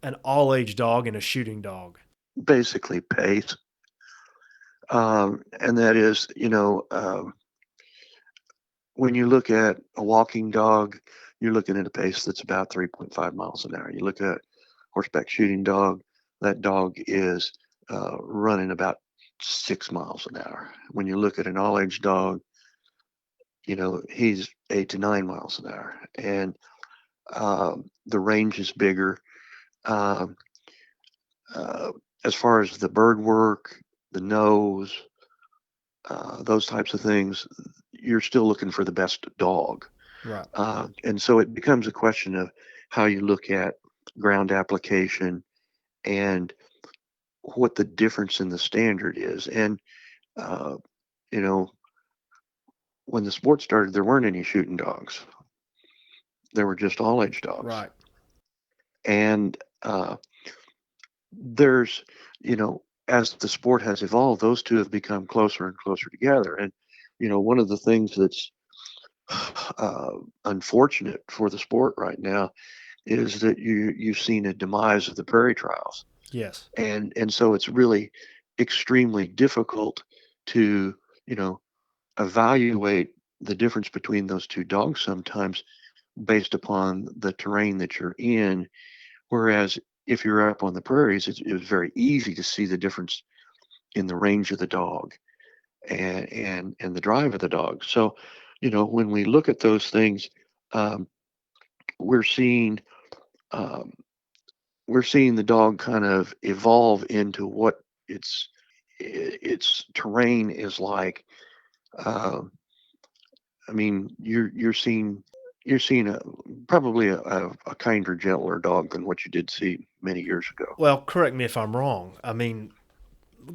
an all age dog and a shooting dog? Basically pace. And that is, when you look at a walking dog, you're looking at a pace that's about 3.5 miles an hour. You look at horseback shooting dog, that dog is running about 6 miles an hour. When you look at an all age dog, he's 8 to 9 miles an hour. And the range is bigger. Um, uh, as far as the bird work, the nose, those types of things, you're still looking for the best dog. Right. And so it becomes a question of how you look at ground application and what the difference in the standard is. And, uh, you know, when the sport started, there weren't any shooting dogs, there were just all age dogs. Right. And there's, you know, as the sport has evolved, those two have become closer and closer together. And, one of the things that's uh, unfortunate for the sport right now is that you've seen a demise of the prairie trials, Yes. and so it's really extremely difficult to evaluate the difference between those two dogs sometimes based upon the terrain that you're in. Whereas if you're up on the prairies, it was very easy to see the difference in the range of the dog and the drive of the dog. So, when we look at those things, um, we're seeing um, we're seeing the dog kind of evolve into what its its terrain is like. Um, I mean, you're seeing probably a kinder, gentler dog than what you did see many years ago. Well, correct me if I'm wrong. I mean,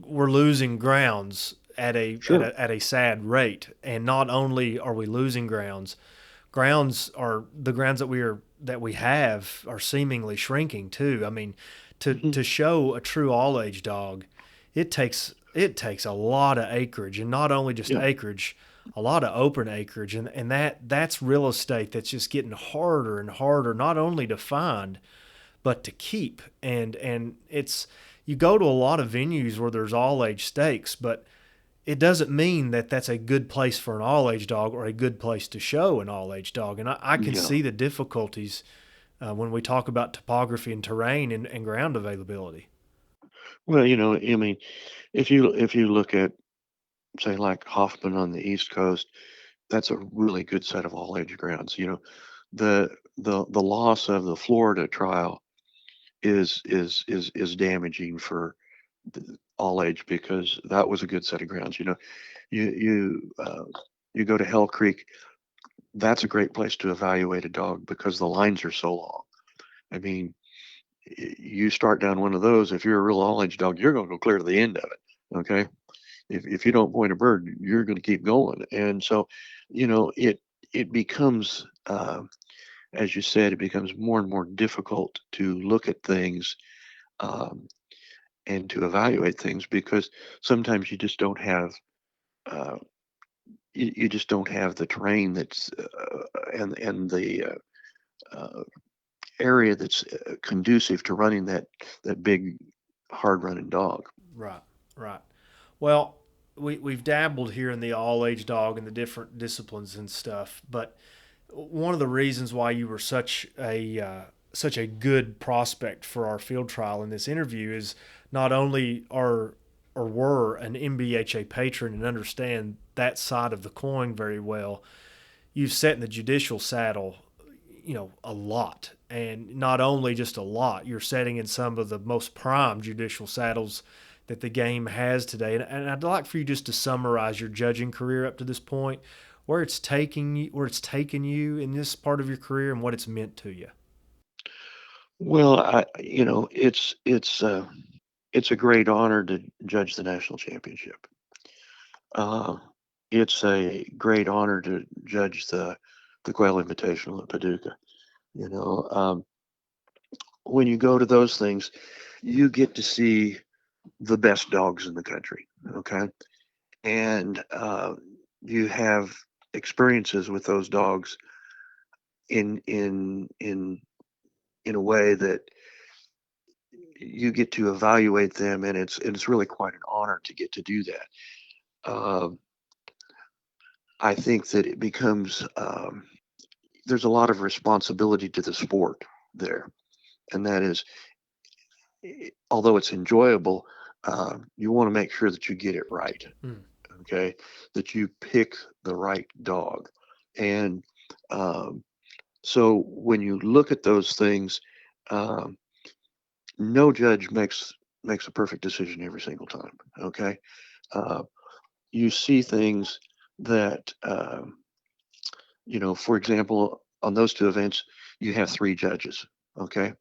we're losing grounds at a at Sure. a at a sad rate, and not only are we losing grounds, grounds are the grounds that we have are seemingly shrinking too. I mean, to Hmm. to show a true all age dog, it takes a lot of acreage, and not only just Yeah. acreage, a lot of open acreage, and that's real estate that's just getting harder and harder, not only to find but to keep. And it's you go to a lot of venues where there's all age stakes, but it doesn't mean that that's a good place for an all age dog or a good place to show an all age dog. And I can Yeah. see the difficulties when we talk about topography and terrain and ground availability. Well, I mean, if you look at, say, like Hoffman on the East Coast, that's a really good set of all age grounds. The loss of the Florida trial is damaging for all age because that was a good set of grounds. You go to Hell Creek, that's a great place to evaluate a dog because the lines are so long. I mean, you start down one of those, if you're a real all age dog, you're going to go clear to the end of it. Okay. If you don't point a bird, you're going to keep going. And so, it becomes, as you said, it becomes more and more difficult to look at things um, and to evaluate things because sometimes you just don't have uh, you just don't have the terrain that's and the area that's conducive to running that big, hard running dog. Right, right. Well, we've dabbled here in the all age dog and the different disciplines and stuff, but one of the reasons why you were such a good prospect for our field trial in this interview is not only are or were an NBHA patron and understand that side of the coin very well, you've sat in the judicial saddle, a lot. And not only just a lot, you're sitting in some of the most prime judicial saddles that the game has today. And I'd like for you just to summarize your judging career up to this point, where it's taking you, where it's taken you in this part of your career, and what it's meant to you. Well, it's a great honor to judge the national championship. Uh, it's a great honor to judge the Quail Invitational at Paducah. You know, when you go to those things, you get to see the best dogs in the country. Okay, and you have experiences with those dogs in in in in a way that you get to evaluate them, and it's really quite an honor to get to do that. Um, I think that it becomes there's a lot of responsibility to the sport there, and that is, although it's enjoyable, you want to make sure that you get it right. Mm. Okay, that you pick the right dog, and um, so when you look at those things, um, no judge makes a perfect decision every single time. Okay, uh, you see things that for example, on those two events, you have three judges. Okay,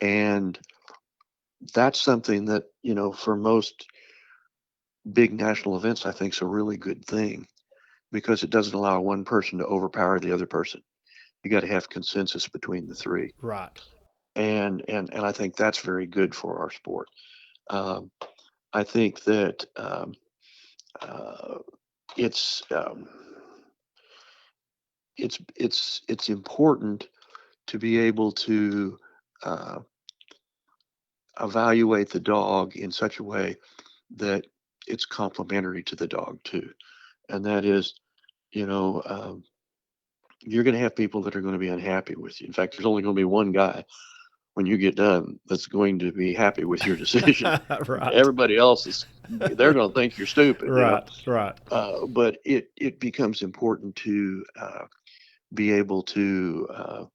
and that's something that for most big national events, I think is a really good thing because it doesn't allow one person to overpower the other person. You got to have consensus between the three, Right. and I think that's very good for our sport. Um, I think that uh, it's um, it's important to be able to uh, evaluate the dog in such a way that it's complementary to the dog too, and that is, you know, um, you're going to have people that are going to be unhappy with you. In fact, there's only going to be one guy when you get done that's going to be happy with your decision. Right. Everybody else they're going to think you're stupid. Right. Right. But it becomes important to be able to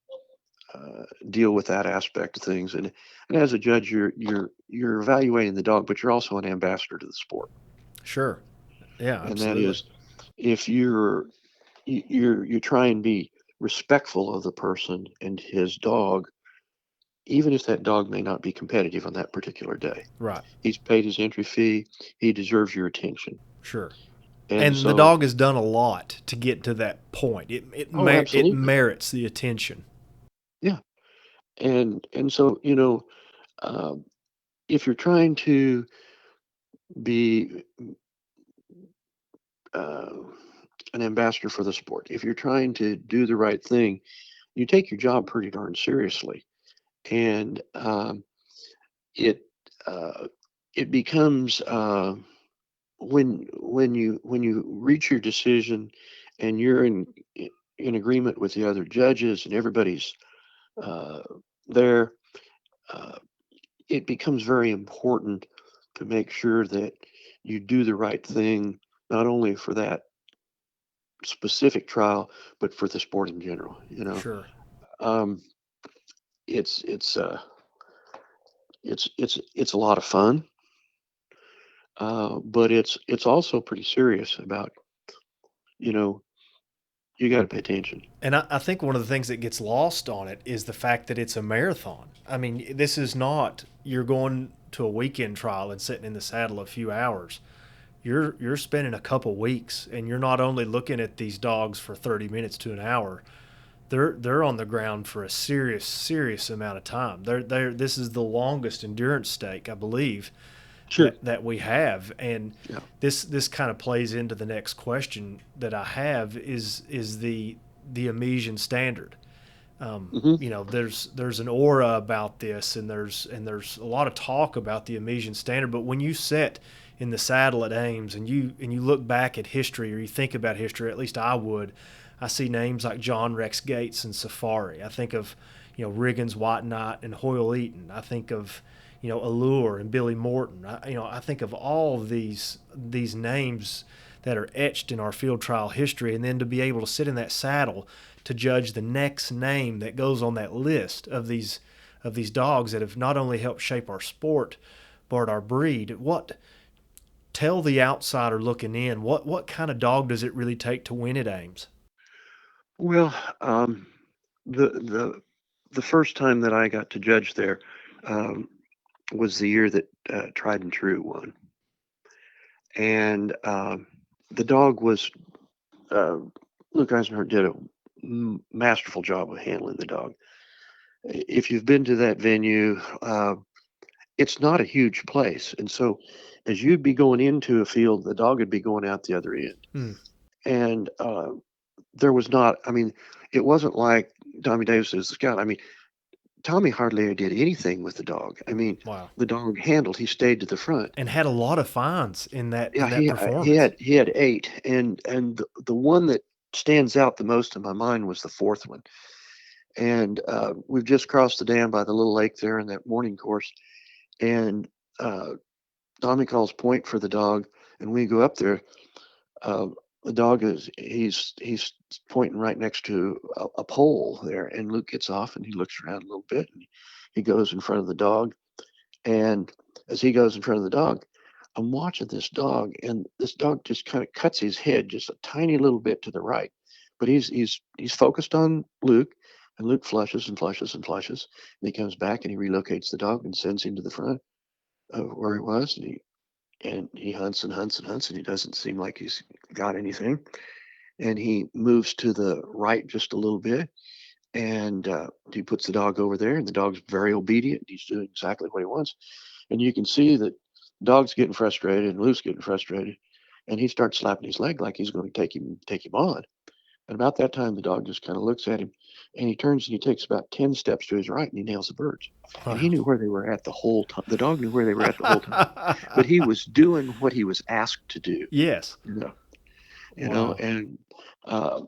deal with that aspect of things. And as a judge, you're evaluating the dog, but you're also an ambassador to the sport. Sure. Yeah, And that absolutely. is, if you try and be respectful of the person and his dog, even if that dog may not be competitive on that particular day. Right. He's paid his entry fee. He deserves your attention. Sure. And And the so, dog has done a lot to get to that point. oh, It absolutely, merits the attention. yeah. And so, um, if you're trying to be uh, an ambassador for the sport, if you're trying to do the right thing, you take your job pretty darn seriously, and it uh, it becomes when you reach your decision and you're in agreement with the other judges and everybody's uh, there, uh, it becomes very important to make sure that you do the right thing, not only for that specific trial, but for the sport in general. Sure. Um, it's a lot of fun, but it's also pretty serious about you know you got to pay attention. And I think one of the things that gets lost on it is the fact that it's a marathon. I mean, this is not you're going to a weekend trial and sitting in the saddle a few hours. You're spending a couple weeks, and you're not only looking at these dogs for 30 minutes to an hour. They're on the ground for a serious amount of time. They're this is the longest endurance stake, I believe, Sure. that we have. And Yeah. this kind of plays into the next question that I have is the Amesian standard. Hmm. There's an aura about this, and there's a lot of talk about the Amesian standard. But when you sit in the saddle at Ames and you look back at history, or you think about history, at least I would, I see names like John Rex Gates and Safari. I think of Riggins, White Knight, and Hoyle Eaton. I think of Allure and Billy Morton. I think of all of these names that are etched in our field trial history, and then to be able to sit in that saddle to judge the next name that goes on that list of these dogs that have not only helped shape our sport but our breed. What Tell the outsider looking in, what kind of dog does it really take to win at Ames? Well, the the the first time that I got to judge there um, was the year that Tried and True won, and the dog was uh, Luke Eisenhart did a masterful job of handling the dog. If you've been to that venue, it's not a huge place, and so as you'd be going into a field, the dog would be going out the other end, Hmm. and there was not. I mean, it wasn't like Tommy Davis is the scout. I mean, Tommy hardly did anything with the dog. I mean, Wow. the dog handled. He stayed to the front. And had a lot of fines in Yeah, that he performance. had 8, and the one that stands out the most in my mind was the fourth one. And we've just crossed the dam by the little lake there in that morning course, and uh, Tommy calls point for the dog, and we go up there. Uh, the dog is he's pointing right next to a pole there, and Luke gets off and he looks around a little bit, and he goes in front of the dog. And as he goes in front of the dog, I'm watching this dog, and this dog just kind of cuts his head just a tiny little bit to the right. But he's focused on Luke, and Luke flushes and flushes and flushes. And he comes back and he relocates the dog and sends him to the front of where he was. And he hunts and hunts and hunts, and he doesn't seem like he's got anything. And he moves to the right just a little bit, and he puts the dog over there, and the dog's very obedient. He's doing exactly what he wants, and you can see that the dog's getting frustrated and Luke's getting frustrated, and he starts slapping his leg like he's going to take him on. And about that time, the dog just kind of looks at him, and he turns and he takes about 10 steps to his right, and he nails the birds. And he Wow. knew where they were at the whole time. The dog knew where they were at the whole time, but he was doing what he was asked to do. Yes. You know, Wow. and uh,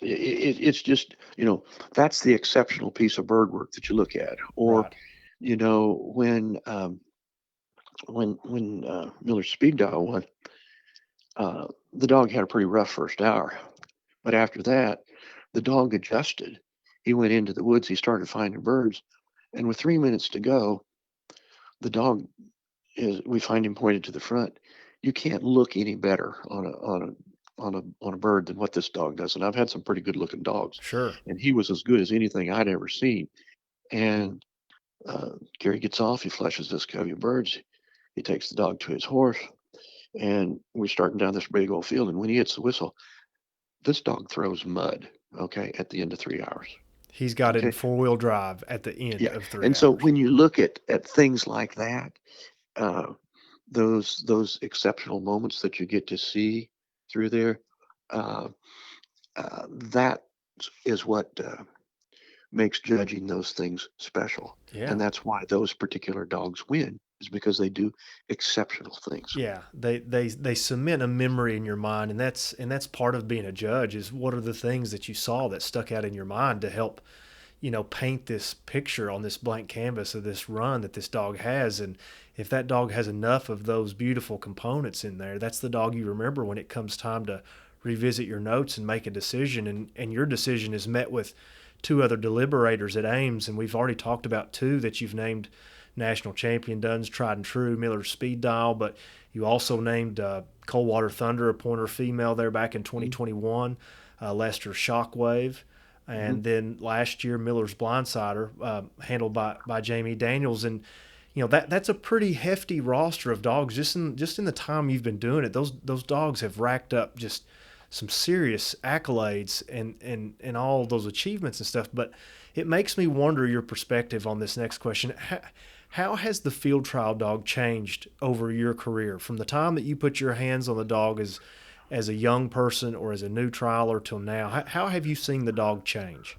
it's just that's the exceptional piece of bird work that you look at. Or Right. when Miller Speed Dial won, the dog had a pretty rough first hour, but after that, the dog adjusted. He went into the woods. He started finding birds, and with 3 minutes to go, the dog is. We find him pointed to the front. You can't look any better on a bird than what this dog does. And I've had some pretty good looking dogs, Sure. and he was as good as anything I'd ever seen. And Gary gets off. He flushes this covey of birds. He takes the dog to his horse, and we're starting down this big old field. And when he hits the whistle, this dog throws mud. Okay, at the end of 3 hours. He's got it in Okay, four-wheel drive at the end yeah. of three And so hours. when you look at things like that, uh, those exceptional moments that you get to see through there, uh, that is what makes judging those things special. Yeah. And that's why those particular dogs win, is because they do exceptional things. Yeah, they cement a memory in your mind, and that's part of being a judge is what are the things that you saw that stuck out in your mind to help paint this picture on this blank canvas of this run that this dog has. And if that dog has enough of those beautiful components in there, that's the dog you remember when it comes time to revisit your notes and make a decision. And your decision is met with two other deliberators at Ames, and we've already talked about two that you've named national champion Dunn's Tried and True, Miller's Speed Dial, but you also named Coldwater Thunder, a pointer female there back in Mm-hmm. 2021, Lester Shockwave, Mm-hmm. and then last year Miller's Blindsider, handled by Jamie Daniels. And that's a pretty hefty roster of dogs. Just in the time you've been doing it, those dogs have racked up just some serious accolades and all those achievements and stuff. But it makes me wonder your perspective on this next question. How has the field trial dog changed over your career from the time that you put your hands on the dog as a young person or as a new trialer till now? How have you seen the dog change?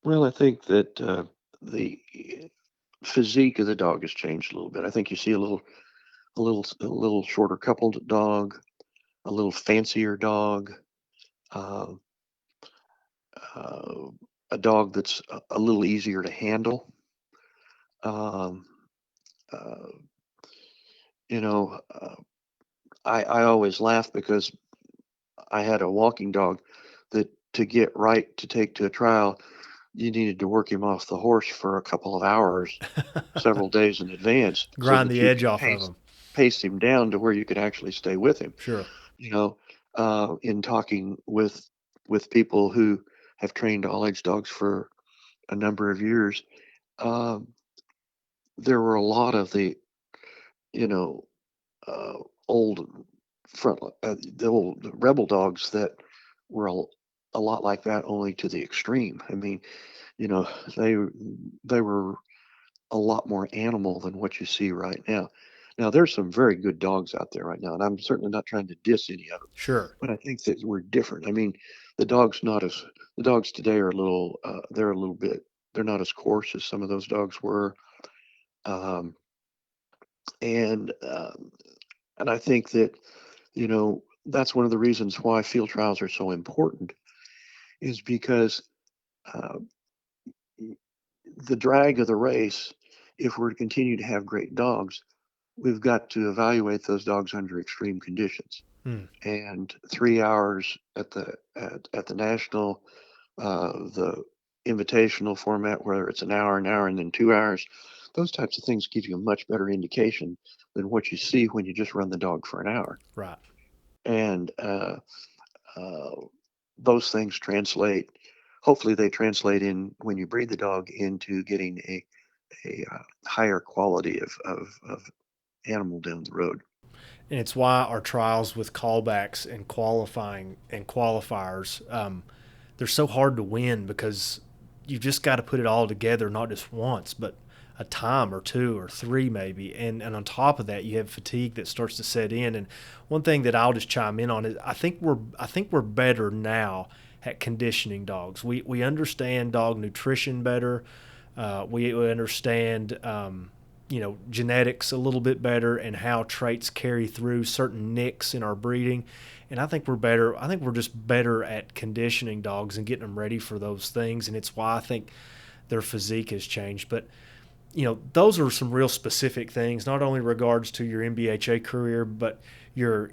Well, I think that the physique of the dog has changed a little bit. I think you see a little shorter coupled dog, a little fancier dog, uh, uh, a dog that's a little easier to handle. Um, uh, you know, I always laugh because I had a walking dog that to get right to take to a trial, you needed to work him off the horse for a couple of hours, several days in advance, so Grind that the you edge could off of pace them. pace him down to where you could actually stay with him. Sure. You know, in talking with people who have trained all age dogs for a number of years, um, there were a lot of you know, uh, old the old rebel dogs that were a lot like that, only to the extreme. I mean, you know, they they were a lot more animal than what you see right now. Now, there's some very good dogs out there right now, and I'm certainly not trying to diss any of them, Sure. but I think that we're different. I mean, the dogs not as the dogs today are a little they're a little bit they're not as coarse as some of those dogs were. Um, and and I think that, that's one of the reasons why field trials are so important, is because uh, the drag of the race, if we're to continue to have great dogs, we've got to evaluate those dogs under extreme conditions. Hmm. And 3 hours at the national, the invitational format, whether it's an hour, and then 2 hours, those types of things give you a much better indication than what you see when you just run the dog for an hour. Right. And uh, those things translate. Hopefully, they translate in when you breed the dog into getting a higher quality of animal down the road. And it's why our trials with callbacks and qualifying and qualifiers, they're so hard to win because you've just got to put it all together, not just once, but a time or two or three maybe. And on top of that, you have fatigue that starts to set in. And one thing that I'll just chime in on is I think we're better now at conditioning dogs. We understand dog nutrition better. We understand genetics a little bit better and how traits carry through certain nicks in our breeding. And I think we're better. I think we're just better at conditioning dogs and getting them ready for those things. And it's why I think their physique has changed. But those are some real specific things, not only regards to your NBHA career, but your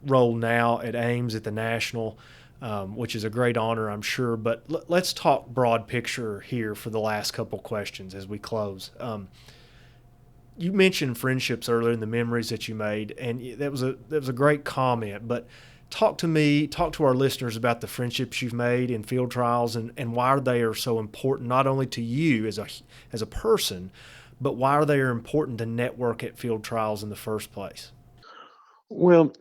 role now at Ames at the National, which is a great honor, I'm sure. But let's talk broad picture here for the last couple questions as we close. You mentioned friendships earlier and the memories that you made, and that was a great comment. But talk to our listeners about the friendships you've made in field trials and why they are so important, not only to you as a person, but why they are important to network at field trials in the first place. Well,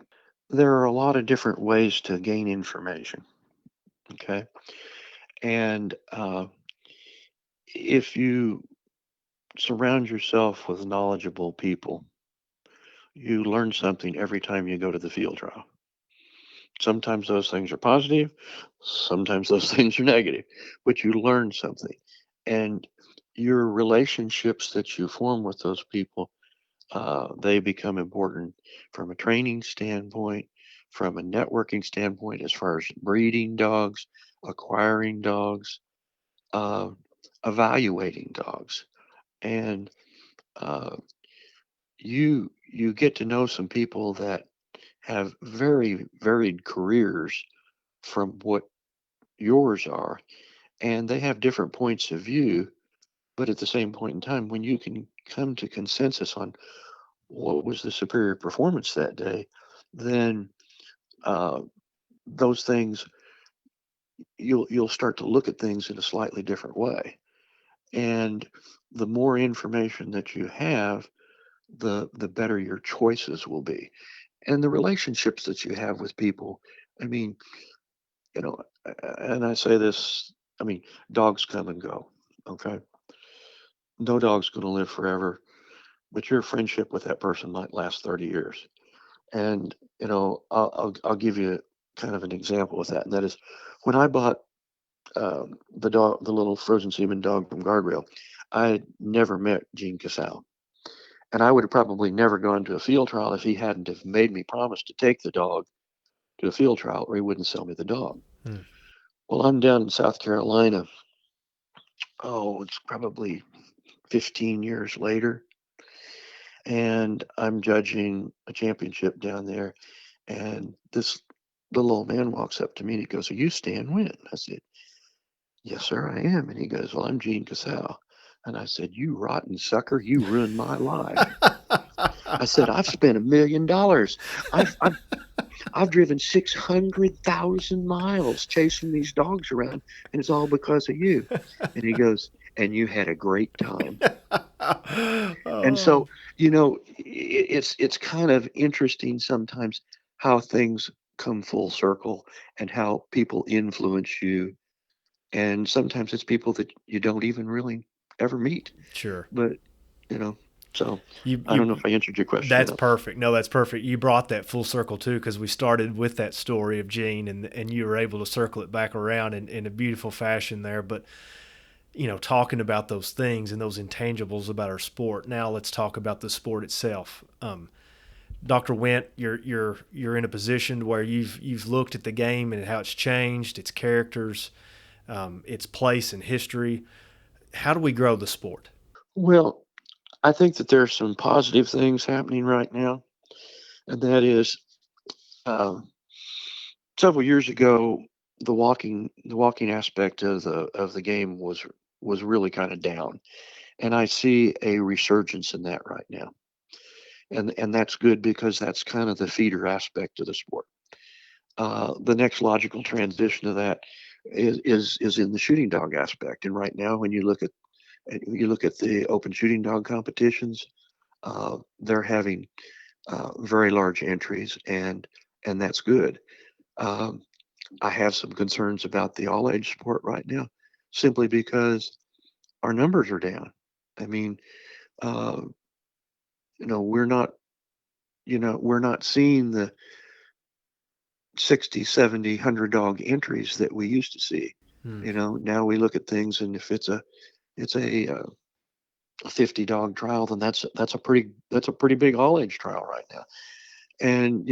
there are a lot of different ways to gain information. Okay, and if you surround yourself with knowledgeable people, you learn something every time you go to the field trial. Sometimes those things are positive, sometimes those things are negative, but you learn something. And your relationships that you form with those people, they become important from a training standpoint, from a networking standpoint, as far as breeding dogs, acquiring dogs, uh, evaluating dogs. And uh, you get to know some people that have very varied careers from what yours are, and they have different points of view, but at the same point in time, when you can come to consensus on what was the superior performance that day, then uh, those things, you'll start to look at things in a slightly different way. And the more information that you have, the better your choices will be, and the relationships that you have with people. I mean, you know, and I say this, I mean, dogs come and go. Okay, no dog's going to live forever, but your friendship with that person might last 30 years. And I'll give you kind of an example with that, and that is when I bought the little frozen semen dog from Guardrail, I had never met Gene Casal. And I would have probably never gone to a field trial if he hadn't have made me promise to take the dog to a field trial or he wouldn't sell me the dog. Hmm. Well, I'm down in South Carolina. Oh, it's probably 15 years later. And I'm judging a championship down there. And this little old man walks up to me and he goes, "Are you Stan Wint?" I said, "Yes, sir, I am." And he goes, "Well, I'm Gene Casal." And I said, "You rotten sucker, you ruined my life." I said, "I've spent $1 million. I've I've driven 600,000 miles chasing these dogs around, and it's all because of you." And he goes, "And you had a great time." And Oh, so, it's kind of interesting sometimes how things come full circle and how people influence you. And sometimes it's people that you don't even really ever meet. sure. But, you know, so You I don't you know if I answered your question or That's not. perfect. No, that's perfect. You brought that full circle too, because we started with that story of Gene, and you were able to circle it back around in a beautiful fashion there. But talking about those things and those intangibles about our sport. Now let's talk about the sport itself. Dr. Wint, you're in a position where you've looked at the game and how it's changed, its characters, its place in history. How do we grow the sport? Well, I think that there are some positive things happening right now, and that is uh, several years ago, the walking aspect of the game was really kind of down, and I see a resurgence in that right now, and that's good because that's kind of the feeder aspect of the sport. The next logical transition of that is in the shooting dog aspect, and right now, when you look at the open shooting dog competitions, they're having very large entries, and that's good. Um, I have some concerns about the all age sport right now, simply because our numbers are down. I mean, uh, we're not, we're not seeing the 60, 70, 100 dog entries that we used to see. Hmm. Now we look at things, and if it's a 50 dog trial, then that's a pretty big all age trial right now. And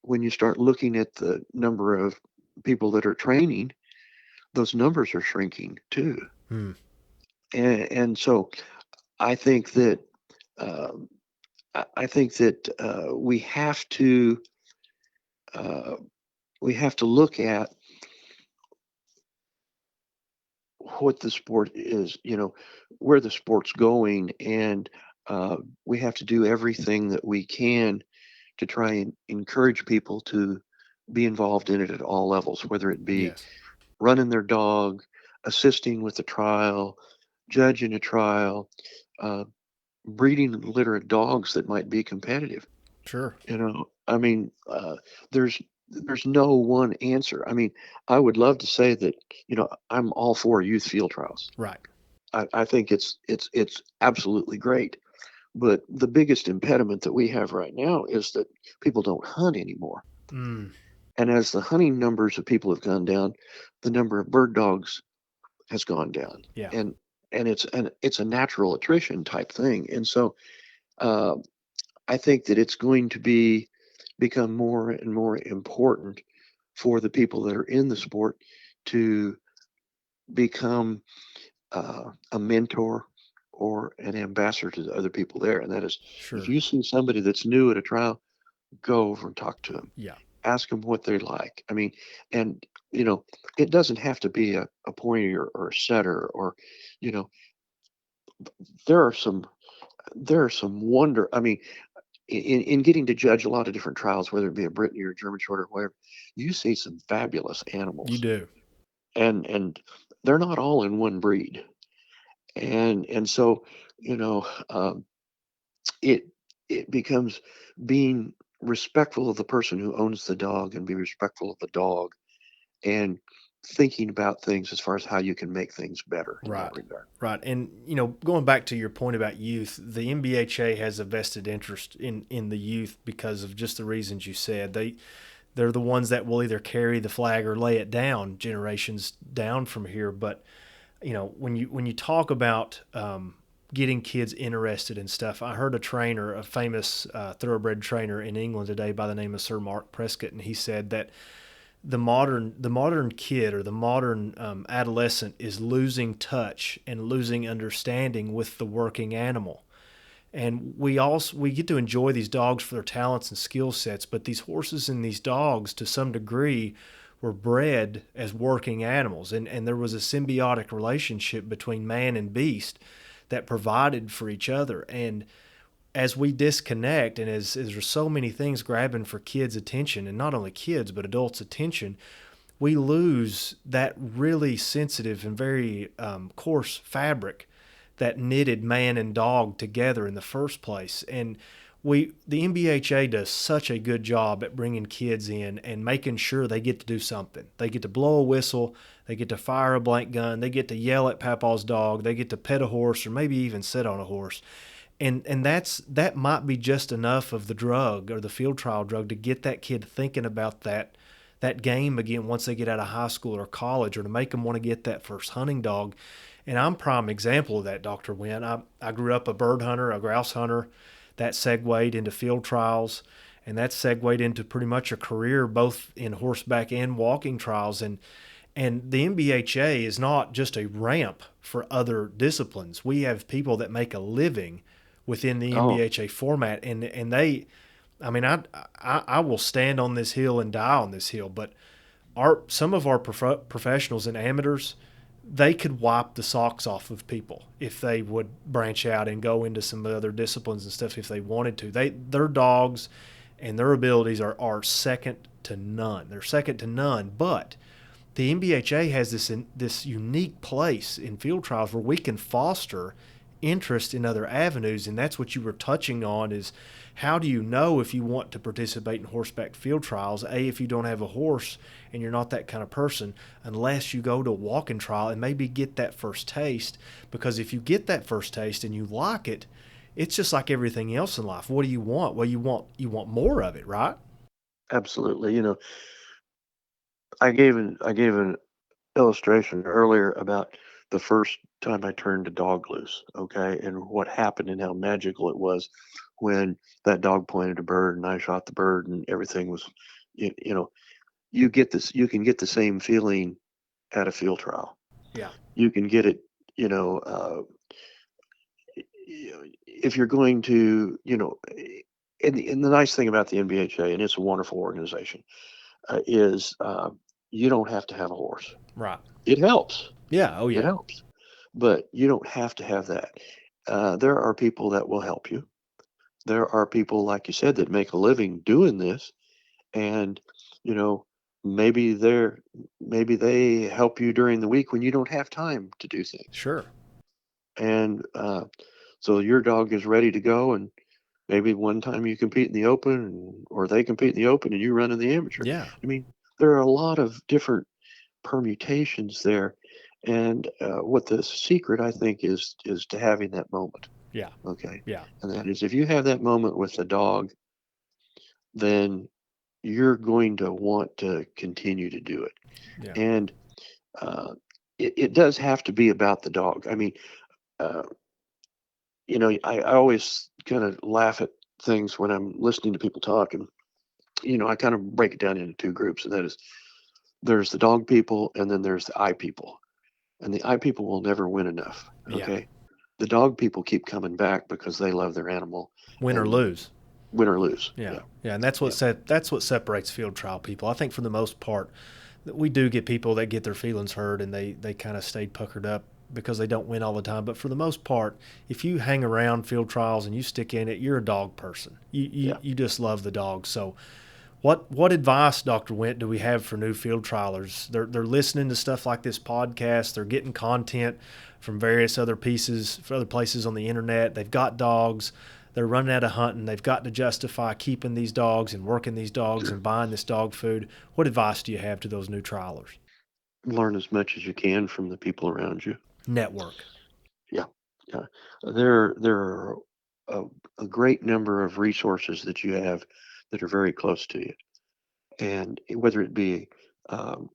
when you start looking at the number of people that are training, those numbers are shrinking too. Hmm. And so I think that um, we have to uh, look at what the sport is, where the sport's going, and uh, we have to do everything that we can to try and encourage people to be involved in it at all levels, whether it be Yes. running their dog, assisting with the trial, judging a trial, uh, breeding and litter of dogs that might be competitive. Sure. I mean, there's no one answer. I mean, I would love to say that I'm all for youth field trials. Right. I think it's absolutely great. But the biggest impediment that we have right now is that people don't hunt anymore. Mm. And as the hunting numbers of people have gone down, the number of bird dogs has gone down. Yeah. And it's a natural attrition type thing. And so uh, I think that it's going to become more and more important for the people that are in the sport to become a mentor or an ambassador to the other people there. And that is, if Sure. you see somebody that's new at a trial, go over and talk to them. Yeah. Ask them what they like. I mean, and it doesn't have to be a pointer or a setter, or you know, there are some wonder. I mean, in getting to judge a lot of different trials, whether it be a Brittany or a German Short or whatever, you see some fabulous You animals, do. and they're not all in one breed, and so you know um, it it becomes being respectful of the person who owns the dog and be respectful of the dog, and thinking about things as far as how you can make things better in that Right. regard. Right. And going back to your point about youth, the NBHA has a vested interest in the youth because of just the reasons you said. they're the ones that will either carry the flag or lay it down generations down from here. But when you talk about getting kids interested in stuff, I heard a trainer, a famous thoroughbred trainer in England today by the name of Sir Mark Prescott, and he said that the modern kid or the modern adolescent is losing touch and losing understanding with the working animal. And we get to enjoy these dogs for their talents and skill sets, but these horses and these dogs, to some degree, were bred as working animals, and there was a symbiotic relationship between man and beast that provided for each other. And as we disconnect, and as there's so many things grabbing for kids' attention, and not only kids but adults' attention, we lose that really sensitive and very coarse fabric that knitted man and dog together in the first place. And the NBHA does such a good job at bringing kids in and making sure they get to do something. They get to blow a whistle, they get to fire a blank gun, they get to yell at Papa's dog, they get to pet a horse or maybe even sit on a horse. And that might be just enough of the drug or the field trial drug to get that kid thinking about that game again once they get out of high school or college, or to make them want to get that first hunting dog. And I'm prime example of that, Dr. Wint. I grew up a bird hunter, a grouse hunter. That segued into field trials, and that segued into pretty much a career both in horseback and walking trials. And the NBHA is not just a ramp for other disciplines. We have people that make a living within the Oh, NBHA format, and they, I mean, I will stand on this hill and die on this hill, but some of our professionals and amateurs, they could wipe the socks off of people if they would branch out and go into some other disciplines and stuff if they wanted to. Their dogs and their abilities are second to none. They're second to none, but the NBHA has this unique place in field trials where we can foster interest in other avenues, and that's what you were touching on, is how do you know if you want to participate in horseback field trials, if you don't have a horse and you're not that kind of person, unless you go to a walking trial and maybe get that first taste. Because if you get that first taste and you like it, it's just like everything else in life. What do you want? Well, you want more of it, right? absolutely. I gave an illustration earlier about the first time I turned a dog loose, okay, and what happened and how magical it was when that dog pointed a bird and I shot the bird and everything was, you, you know, you can get the same feeling at a field trial. Yeah. You can get it, you know, if you're going to, and the nice thing about the NBHA, and it's a wonderful organization, is you don't have to have a horse. Right. It helps. Yeah. Oh It yeah. helps, but you don't have to have that. There are people that will help you. There are people, like you said, that make a living doing this, and you know, maybe maybe they help you during the week when you don't have time to do things, Sure. and so your dog is ready to go, and maybe one time you compete in the open, or they compete in the open, and you run in the amateur. Yeah. I mean, there are a lot of different permutations there. And what the secret, I think, is to having that moment. Yeah. Okay, Yeah. and that is if you have that moment with the dog, then you're going to want to continue to do it. Yeah. And uh, it does have to be about the dog. I mean, uh, I always kind of laugh at things when I'm listening to people talk, and I kind of break it down into two groups, and that is there's the dog people, and then there's the eye people. And the eye people will never win enough. Yeah. Okay. The dog people keep coming back because they love their animal Win or and lose. win or lose. Yeah, Yeah. yeah, and Yeah. that's what separates field trial people. I think for the most part, we do get people that get their feelings hurt and they kind of stay puckered up because they don't win all the time. But for the most part, if you hang around field trials and you stick in it, you're a dog person. You you, Yeah. you just love the dog. So what advice, Dr. Wint, do we have for new field trialers? They're listening to stuff like this podcast. They're getting content from various other other places on the internet. They've got dogs. They're running out of hunting. They've got to justify keeping these dogs and working these dogs and buying this dog food. What advice do you have to those new trialers? Learn as much as you can from the people around you. Network. Yeah. Yeah. There are a, a great number of resources that you have that are very close to you. And whether it be um,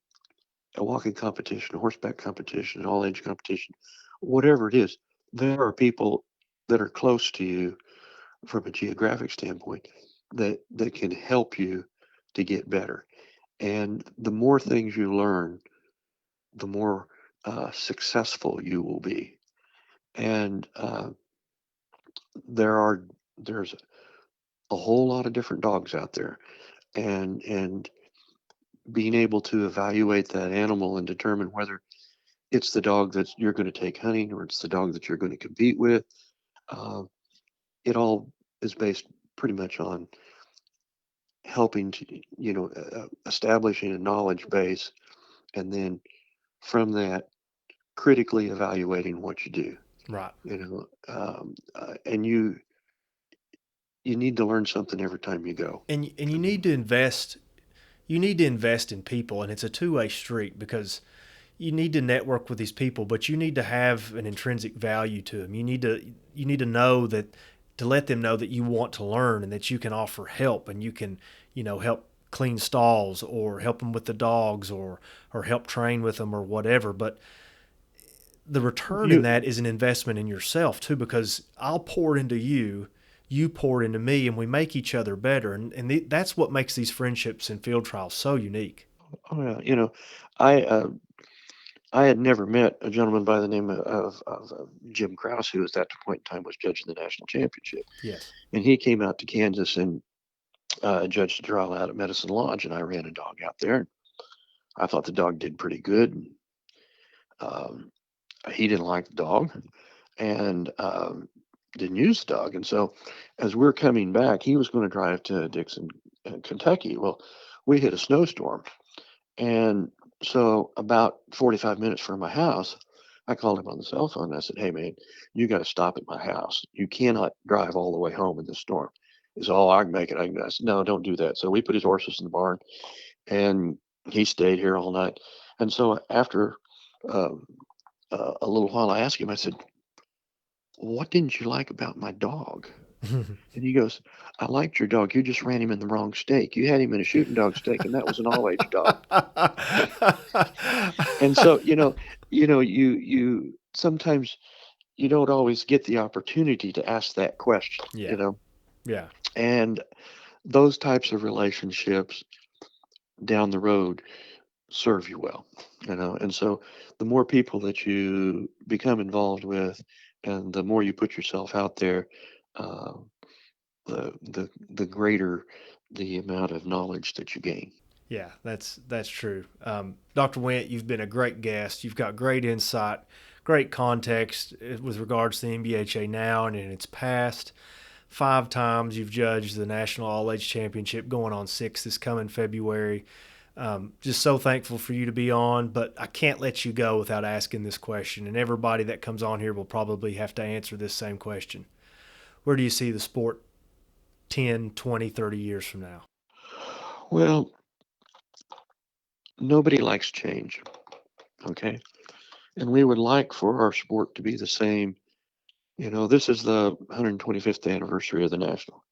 a walking competition, a horseback competition, an all age competition, whatever it is, there are people that are close to you from a geographic standpoint that can help you to get better. And the more things you learn, the more successful you will be. And there are there's a whole lot of different dogs out there, and being able to evaluate that animal and determine whether it's the dog that you're going to take hunting or it's the dog that you're going to compete with. Uh, it all is based pretty much on helping to, establishing a knowledge base, and then from that, critically evaluating what you do. Right. And you need to learn something every time you go. And you I need mean, to invest. You need to invest in people, and it's a two-way street because you need to network with these people, but you need to have an intrinsic value to them. You need to know that, to let them know that you want to learn and that you can offer help, and you can, help clean stalls or help them with the dogs, or help train with them or whatever. But the return in you that is an investment in yourself too, because I'll pour into you, you pour into me, and we make each other better. And that's what makes these friendships and field trials so unique. oh yeah, I I had never met a gentleman by the name of Jim Krause, who at that point in time was judging the national championship. Yes. And he came out to Kansas and judged a trial out at Medicine Lodge, and I ran a dog out there. I thought the dog did pretty good. And, um, he didn't like the dog and didn't use the dog. And so, as we're coming back, he was going to drive to Dixon, Kentucky. Well, we hit a snowstorm, and so about 45 minutes from my house, I called him on the cell phone and I said, "Hey man, you got to stop at my house. You cannot drive all the way home in this storm." He said, "Oh, I can make it. I said, "No, don't do that." So we put his horses in the barn, and he stayed here all night. And so after um, a little while, I asked him. I said, "What didn't you like about my dog?" And he goes, "I liked your dog. You just ran him in the wrong stake. You had him in a shooting dog stake, and that was an all age dog." And so, you sometimes you don't always get the opportunity to ask that question, Yeah. Yeah. and those types of relationships down the road serve you well, and so the more people that you become involved with, and the more you put yourself out there, uh, the greater the amount of knowledge that you gain. Yeah, that's true. Dr. Wint, you've been a great guest. You've got great insight, great context with regards to the NBHA now and in its past. 5 times you've judged the National All Age Championship, going on 6 this coming February. Just so thankful for you to be on, but I can't let you go without asking this question, and everybody that comes on here will probably have to answer this same question. Where do you see the sport 10, 20, 30 years from now? Well, nobody likes change, okay? And we would like for our sport to be the same. This is the 125th anniversary of the National,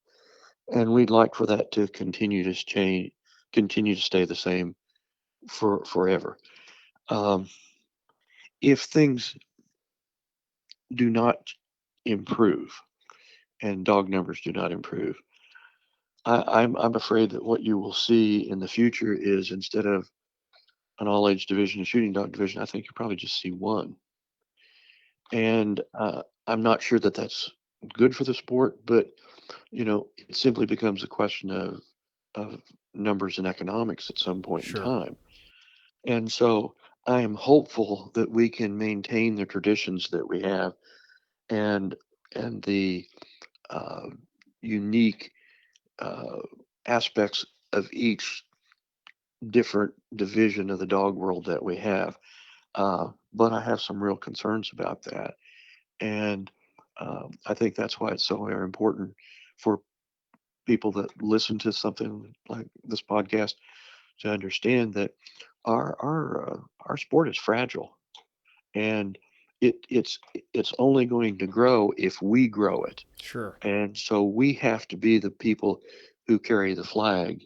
and we'd like for that to continue to stay the same for forever. Um, if things do not improve and dog numbers do not improve, I'm afraid that what you will see in the future is, instead of an all age division, a shooting dog division, I think you'll probably just see one. And I'm not sure that that's good for the sport, but it simply becomes a question of numbers and economics at some point in Sure. time. And so I am hopeful that we can maintain the traditions that we have, and the uh, unique uh, aspects of each different division of the dog world that we have. But I have some real concerns about that, and I think that's why it's so very important for people that listen to something like this podcast to understand that our sport is fragile, and it's only going to grow if we grow it. Sure. And so we have to be the people who carry the flag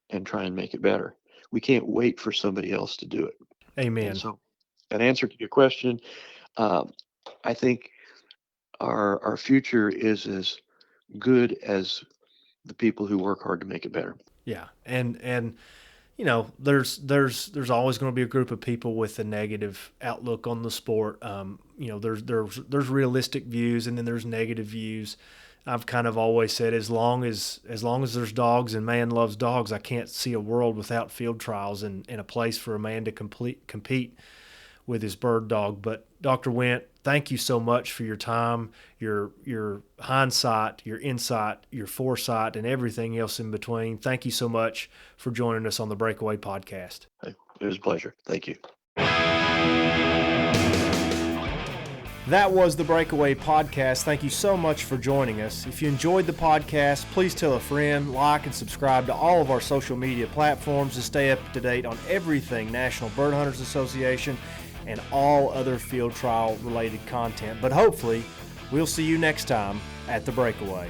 and try and make it better. We can't wait for somebody else to do it. And Amen. so, an answer to your question, um, I think our future is as good as the people who work hard to make it better. Yeah. And you know, there's always going to be a group of people with a negative outlook on the sport. You know, there's realistic views, and then there's negative views. I've kind of always said, as long as there's dogs and man loves dogs, I can't see a world without field trials and a place for a man to compete with his bird dog. But Dr. Wint, thank you so much for your time, your hindsight, your insight, your foresight, and everything else in between. Thank you so much for joining us on the Breakaway podcast. It was a pleasure. Thank you. That was the Breakaway podcast. Thank you so much for joining us. If you enjoyed the podcast, please tell a friend, like, and subscribe to all of our social media platforms to stay up to date on everything National Bird Hunters Association and all other field trial related content. But hopefully, we'll see you next time at the Breakaway.